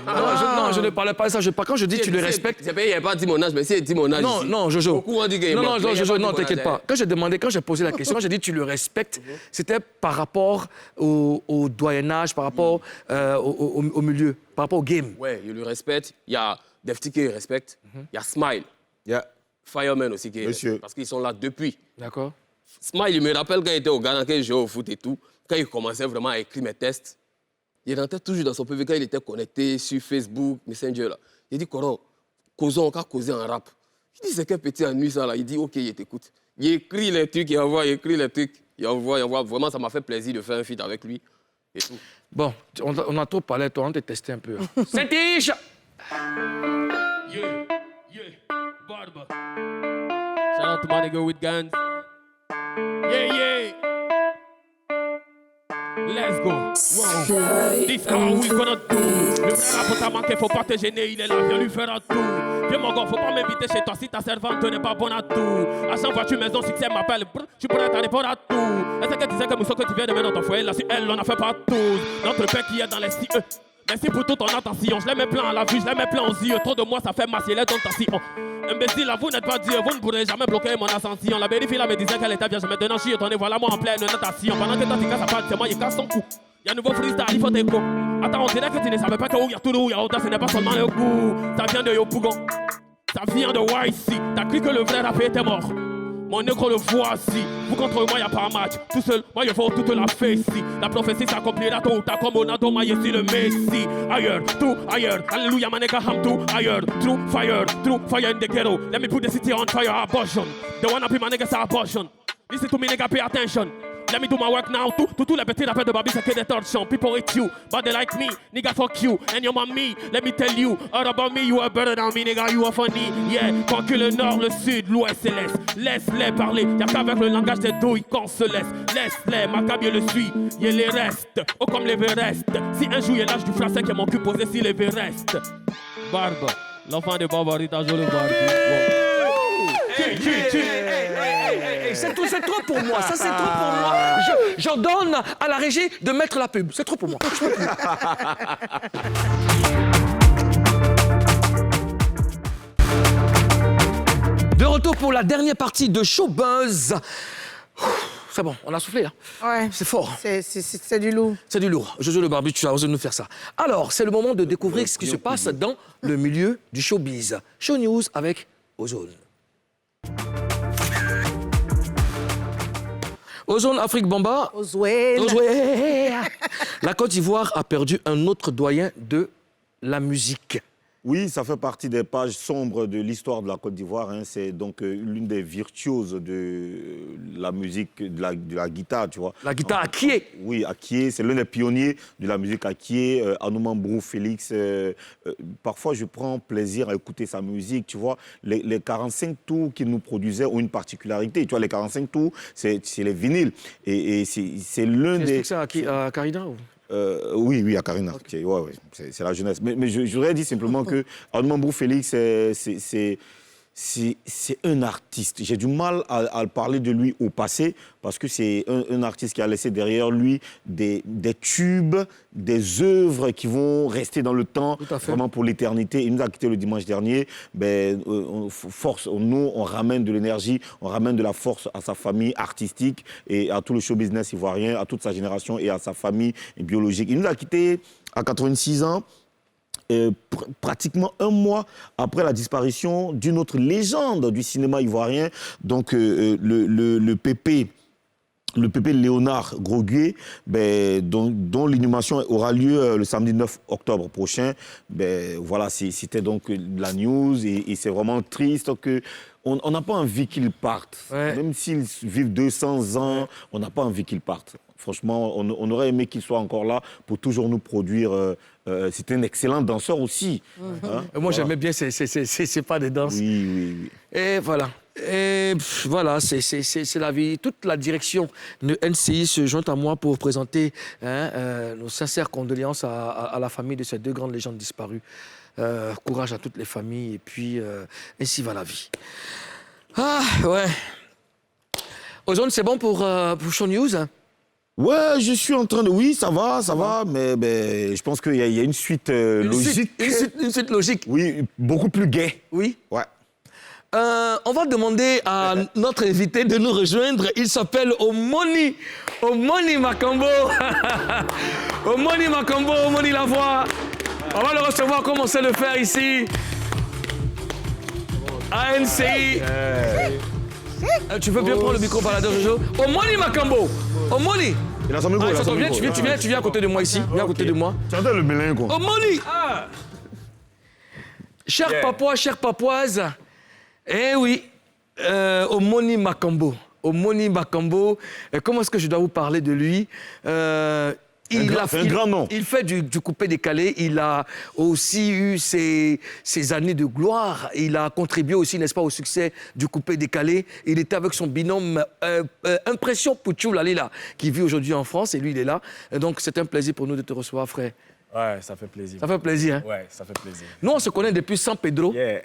Non, je ne parlais pas de ça. Quand je dis tu le respectes. C'est payé, il n'y a pas dit mon âge, mais s'il dit mon âge. Non, Jojo. Beaucoup ont dit qu'il est Non, mort, mais il y a Jojo, pas dit non, mon t'inquiète âge, pas. Quand j'ai posé la question, quand j'ai dit tu le respectes, c'était par rapport au doyenage, par rapport au milieu, par rapport au game. Ouais, je le respecte. Il y a Defty qui le respecte. Il y a Smile. Il y a Fireman aussi qui le Monsieur. respecte. Parce qu'ils sont là depuis. D'accord. Smile, il me rappelle quand il était au Ghana, quand il jouait au foot et tout, quand il commençait vraiment à écrire mes tests, il rentrait toujours dans son PV quand il était connecté sur Facebook, Messenger. Là. Il dit, Koro, causons, on va causer en rap. Je dis, c'est quel petit ennui ça là? Il dit, ok, il t'écoute. Il écrit les trucs, il envoie, il envoie. Vraiment, ça m'a fait plaisir de faire un feat avec lui et tout. Bon, on a trop parlé, toi, on t'a testé un peu. Saint-Tiche! Barba. Shout out to my nigga with guns. Yeah. Let's go. Wow. This how we gonna do. Le frère pour t'a manqué, faut pas te gêner, il est là, viens lui faire un tour. Viens mon gars, faut pas m'inviter chez toi si ta servante n'est pas bonne à tout. À chaque voiture, maison, succès m'appelle, tu pourrais t'en répondre à tout. Est-ce que tu sais que Mousso que tu viens de mettre dans ton foyer, là sur elle, on a fait pas tous. Notre père qui est dans les CE. Merci pour toute ton attention, je les mets plein à la vue, je les mets plein aux yeux. Trop de moi, ça fait masser les tentations. Imbécile, là, vous n'êtes pas Dieu, vous ne pourrez jamais bloquer mon ascension. La vérifie là me disait qu'elle était vierge, maintenant je suis étonné, voilà moi en pleine natation. Pendant que toi tu casses sa patte, c'est moi, il casse son cou. Y'a un nouveau freestyle, il faut t'écho. Attends, on dirait que tu ne savais pas que où y'a tout le où y'a autant, ce n'est pas seulement le goût. Ça vient de Yopougon, ça vient de YC. T'as cru que le vrai rap était mort. Mon négro le voici, vous contre moi y'a pas match. Tout seul, moi je vaux toute la fessie. La prophétie s'accomplira tôt ou tard comme Ronaldo, moi je suis le Messi. Ailleurs, tout ailleurs, alléluia my nigga I'm tout ailleurs. True fire in the ghetto. Let me put the city on fire, abortion. The one up in my niggas abortion. Listen to me nigga, pay attention. Let me do my work now. Tous les petits rappeurs de Babi, c'est que des torchons. People hate you, but they like me. Nigga, fuck you, and you're my me. Let me tell you, all about me, you are better than me, nigga, you are funny. Yeah, tant que le nord, le sud, l'ouest et l'est. Laisse-les parler, y'a qu'avec le langage des douilles qu'on se laisse. Laisse-les, ma cabine le suit, y'a les restes. Oh, comme l'Everest. Si un jour y'a l'âge du français qui est mon cul posé si l'Everest. Barbe, l'enfant de Barbarita, je le barbe. C'est trop pour moi, ça c'est trop pour moi. J'en donne à la régie de mettre la pub, c'est trop pour moi. De retour pour la dernière partie de Showbuzz. C'est bon, on a soufflé là. Ouais. C'est fort. C'est du lourd. C'est du lourd. Jojo le Barbu, tu as osé nous faire ça. Alors, c'est le moment de découvrir ce qui se passe dans le milieu du showbiz. Show News avec Ozone. Ozone Afrique Bamba. Ozouel. La Côte d'Ivoire a perdu un autre doyen de la musique. Oui, ça fait partie des pages sombres de l'histoire de la Côte d'Ivoire. Hein. C'est donc l'une des virtuoses de la musique, de la guitare, tu vois. La guitare Akyé. Oui, Akyé, c'est l'un des pionniers de la musique Akyé. Anoumambrou Félix, parfois je prends plaisir à écouter sa musique, tu vois. Les 45 tours qu'il nous produisait ont une particularité. Tu vois, les 45 tours, c'est les vinyles. Et c'est l'un des... C'est ça à Carina ou... Oui, à Karina. Okay. Ouais, c'est la jeunesse. Mais je voudrais dire simplement que Anoumambrou Félix, c'est un artiste. J'ai du mal à parler de lui au passé parce que c'est un artiste qui a laissé derrière lui des tubes, des œuvres qui vont rester dans le temps, vraiment pour l'éternité. Il nous a quittés le dimanche dernier. On ramène de l'énergie, on ramène de la force à sa famille artistique et à tout le show business ivoirien, à toute sa génération et à sa famille biologique. Il nous a quittés à 86 ans. Pratiquement un mois après la disparition d'une autre légende du cinéma ivoirien, donc le pépé Léonard Grogué, dont l'inhumation aura lieu le samedi 9 octobre prochain. Voilà, c'était donc la news et c'est vraiment triste que on n'a pas envie qu'ils partent. Ouais. Même s'ils vivent 200 ans, on n'a pas envie qu'ils partent. Franchement, on aurait aimé qu'il soit encore là pour toujours nous produire. C'était un excellent danseur aussi. Hein? Moi, j'aimais bien ces pas de danse. Oui. Et voilà. Et voilà, c'est la vie. Toute la direction de NCI se joint à moi pour présenter nos sincères condoléances à la famille de ces deux grandes légendes disparues. Courage à toutes les familles et puis ainsi va la vie. Ah, ouais. Ozone, c'est bon pour Show News? Ouais, je suis en train de... Oui, ça va, mais je pense qu'il y a une suite logique. Une suite logique. Oui, beaucoup plus gaie. Oui. Ouais. On va demander à notre invité de nous rejoindre. Il s'appelle Omoni Makambo. Omoni la voix. On va le recevoir comme on sait le faire ici. ANC. Tu veux bien prendre le micro par là, Jojo? Omoni Makambo. Omoni. Il a son micro, tu viens à côté de moi ici. Viens à côté de moi. Tu entends le mélin, quoi. Omoni. Chers Papouas, chères Papouaises. Eh oui, Omoni Makambo. Comment est-ce que je dois vous parler de lui? C'est un grand nom. Il fait du coupé-décalé. Il a aussi eu ses années de gloire. Il a contribué aussi, n'est-ce pas, au succès du coupé-décalé. Il était avec son binôme Impression Pouchou Lalila, qui vit aujourd'hui en France. Et lui, il est là. Et donc, c'est un plaisir pour nous de te recevoir, frère. Ouais, ça fait plaisir. Ça fait plaisir, hein? Ouais, ça fait plaisir. Nous, on se connaît depuis San Pedro. Yeah.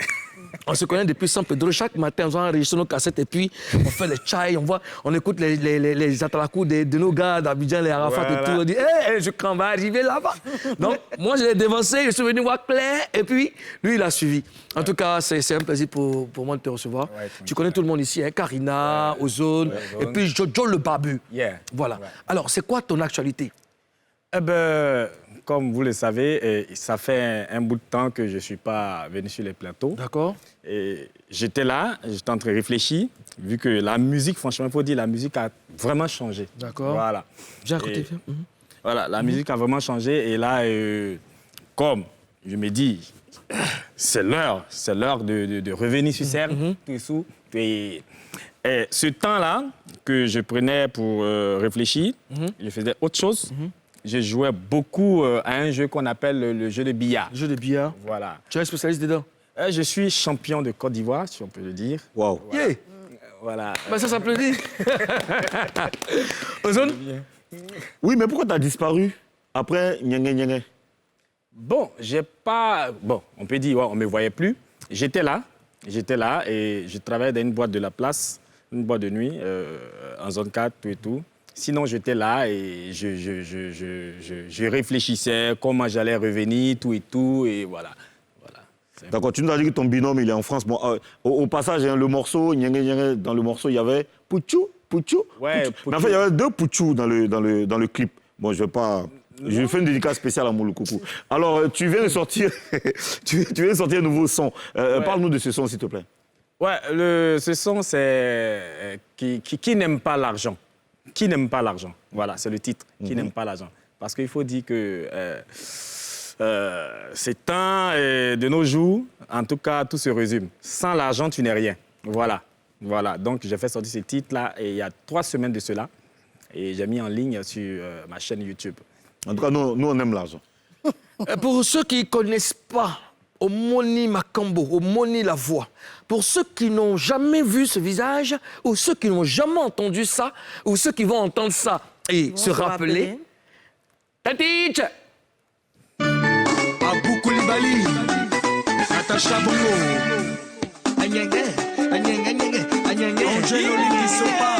On se connaît depuis San Pedro. Chaque matin, on enregistre nos cassettes et puis on fait les chai, on écoute les atalakou de nos gars d'Abidjan, les Arafat et tout. On dit, hé, je crains, va arriver là-bas. Donc, moi, je l'ai dévancé, je suis venu voir Claire et puis lui, il a suivi. En tout cas, c'est un plaisir pour moi de te recevoir. Ouais, tu connais tout le monde ici, hein? Karina, Ozone, et puis Jojo le Babu. Yeah. Voilà. Ouais. Alors, c'est quoi ton actualité? Eh ben, comme vous le savez, ça fait un bout de temps que je ne suis pas venu sur les plateaux. D'accord. Et j'étais là, j'étais en train de réfléchir, vu que la musique, franchement, il faut dire, la musique a vraiment changé. D'accord. Voilà. J'ai à côté. Voilà, la musique a vraiment changé. Et là, comme je me dis, c'est l'heure de revenir sur scène, tout et tout. Et ce temps-là que je prenais pour réfléchir, je faisais autre chose. Je jouais beaucoup à un jeu qu'on appelle le jeu de billard. Jeu de billard. Voilà. Tu es spécialiste dedans? Je suis champion de Côte d'Ivoire, si on peut le dire. Waouh. Voilà. Yeah. Voilà. Bah ça s'applaudit. Ozone? Oui, mais pourquoi tu as disparu après Nyenge? Bon, j'ai pas... Bon, on peut dire, ouais, on ne me voyait plus. J'étais là et je travaillais dans une boîte de la place, une boîte de nuit, en zone 4, tout et tout. Sinon, j'étais là et je réfléchissais comment j'allais revenir, tout et tout, et voilà. D'accord, tu nous as dit que ton binôme, il est en France. Bon, au passage, hein, le morceau, dans le morceau, il y avait Pouchou. Ouais, Pouchou. Mais en fait, il y avait 2 Pouchou dans le clip. Bon, je vais pas... Je fais une dédicace spéciale à Mouloukoukou. Alors, tu viens de sortir un nouveau son. Parle-nous de ce son, s'il te plaît. Ouais, ce son, c'est qui n'aime pas l'argent. Qui n'aime pas l'argent. Voilà, c'est le titre. Qui n'aime pas l'argent. Parce qu'il faut dire que ces temps de nos jours, en tout cas, tout se résume. Sans l'argent, tu n'es rien. Voilà. Donc, j'ai fait sortir ce titre-là il y a 3 semaines de cela. Et j'ai mis en ligne sur ma chaîne YouTube. En tout cas, nous on aime l'argent. Pour ceux qui ne connaissent pas Omoni Makambo, Omoni la voix, pour ceux qui n'ont jamais vu ce visage, ou ceux qui n'ont jamais entendu ça, ou ceux qui vont entendre ça et se rappeler... Tatich! Abou Koulibaly, Natacha Bongo, Anyenge, Angelo Lindi Sopa,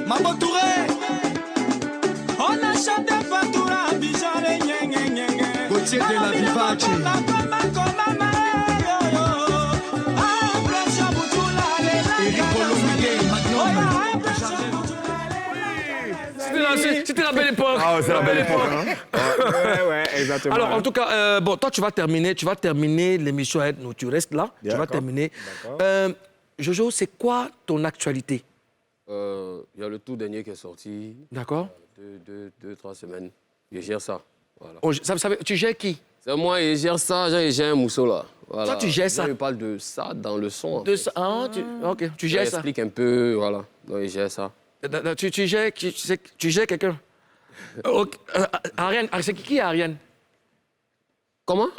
Mabo Touré, on a chanté Fatoura, Bijale, Gauthier de la Vivace. C'était la belle époque. Ah, c'est la belle époque. Hein? Ouais, exactement. Alors, en tout cas, toi, tu vas terminer l'émission avec nous. Tu restes là, tu vas terminer. Jojo, c'est quoi ton actualité? Il y a le tout dernier qui est sorti. D'accord. 2-3 semaines. Je gère ça. Voilà. Tu gères qui? C'est moi, je gère ça, je gère un mousseau là. Voilà. Toi, tu gères ça? Je parle de ça dans le son. Ok, tu gères ça. J'explique un peu, voilà. Donc, je gère ça. Tu gères quelqu'un? Okay. Ariane, c'est qui Ariane? Comment?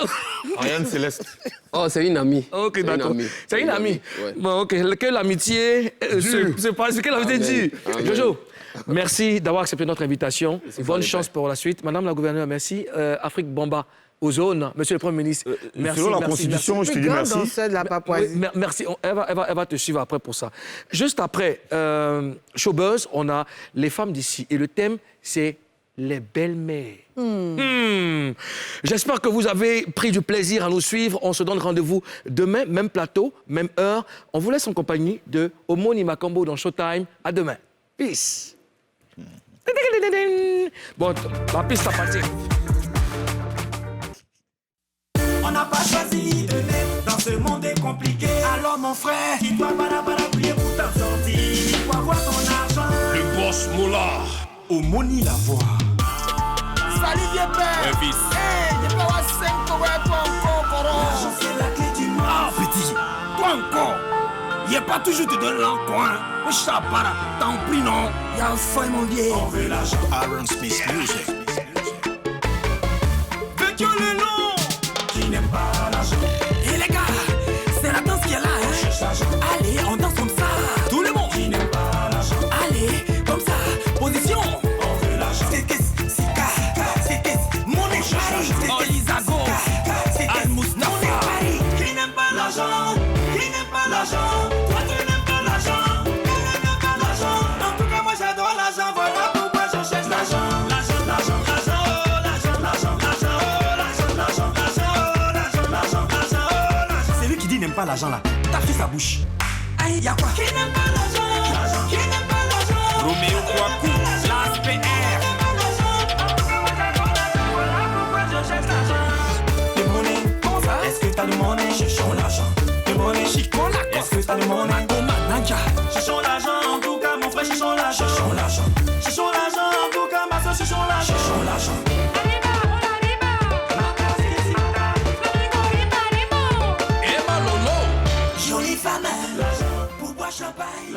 Ariane Céleste. Oh, c'est une amie. Ok, d'accord. C'est une amie. Ouais. Bon, ok. Que l'amitié se passe, que l'amitié dure. Jojo, merci d'avoir accepté notre invitation. Bonne chance pour la suite. Madame la gouverneure, merci. Afrique Bamba, Ozone, monsieur le Premier ministre, merci. Selon la Constitution, je te dis merci. De la Papouasie. Oui, merci. Elle va te suivre après pour ça. Juste après, Showbuzz, on a les femmes d'ici. Et le thème, c'est les belles-mères. J'espère que vous avez pris du plaisir à nous suivre. On se donne rendez-vous demain, même plateau, même heure. On vous laisse en compagnie de Omoni Makambo dans Showtime. À demain. Peace. Bon, la piste à partir. On n'a pas choisi de naître dans ce monde est compliqué. Alors mon frère, tu dois prier pour t'en sortir. Il faut avoir ton argent. Le boss Moula. Omoni la voix. Salut vieux père. Ouais, fils. Hey, il y a pas 5 pour répondre. L'argent c'est la clé du monde. Ah, petit. pas toujours te donner dans le coin. Je sais pas, t'en prie, non. Y'a un feuille, mon vieil. On veut l'argent. Aaron Smith Music. Veux-tu le nom qui n'aime pas l'argent? Et les gars, c'est la danse qui est là, hein. Allez, on danse comme ça. Tout le monde qui n'aime pas l'argent. Allez, comme ça. Position. On veut l'argent. C'est qu'est-ce, c'est qu'est-ce, mon écharpe. C'est Elisago. C'est qu'est-ce, mon écharpe. Qui n'aime pas l'argent? Qui n'aime pas l'argent? Toi, tu n'aimes pas l'argent. Qui n'aime pas l'argent? En tout cas, moi, j'adore l'argent. Voilà pourquoi je cherche l'argent. L'argent, l'argent, l'argent, oh, l'argent, l'argent, l'argent, oh, l'argent, l'argent, l'argent, oh, l'argent, l'argent, l'argent, oh, l'argent. C'est lui qui dit n'aime pas l'argent là. Tape sur sa bouche. Aïe, y'a quoi? Qui n'aime pas l'argent? Qui n'aime pas l'argent? Roméo Kouakou, Las PR. Le money, comment ça? Est-ce que t'as le money? Cherchons l'argent. Le money, Chicola. Est-ce que t'as le money? Cherchons l'argent, en tout cas, mon frère, cherchons l'argent. Cherchons l'argent. Cherchons l'argent, en tout cas, ma soeur, cherchons l'argent. Cherchons l'argent. Jolie femme, pour boire champagne.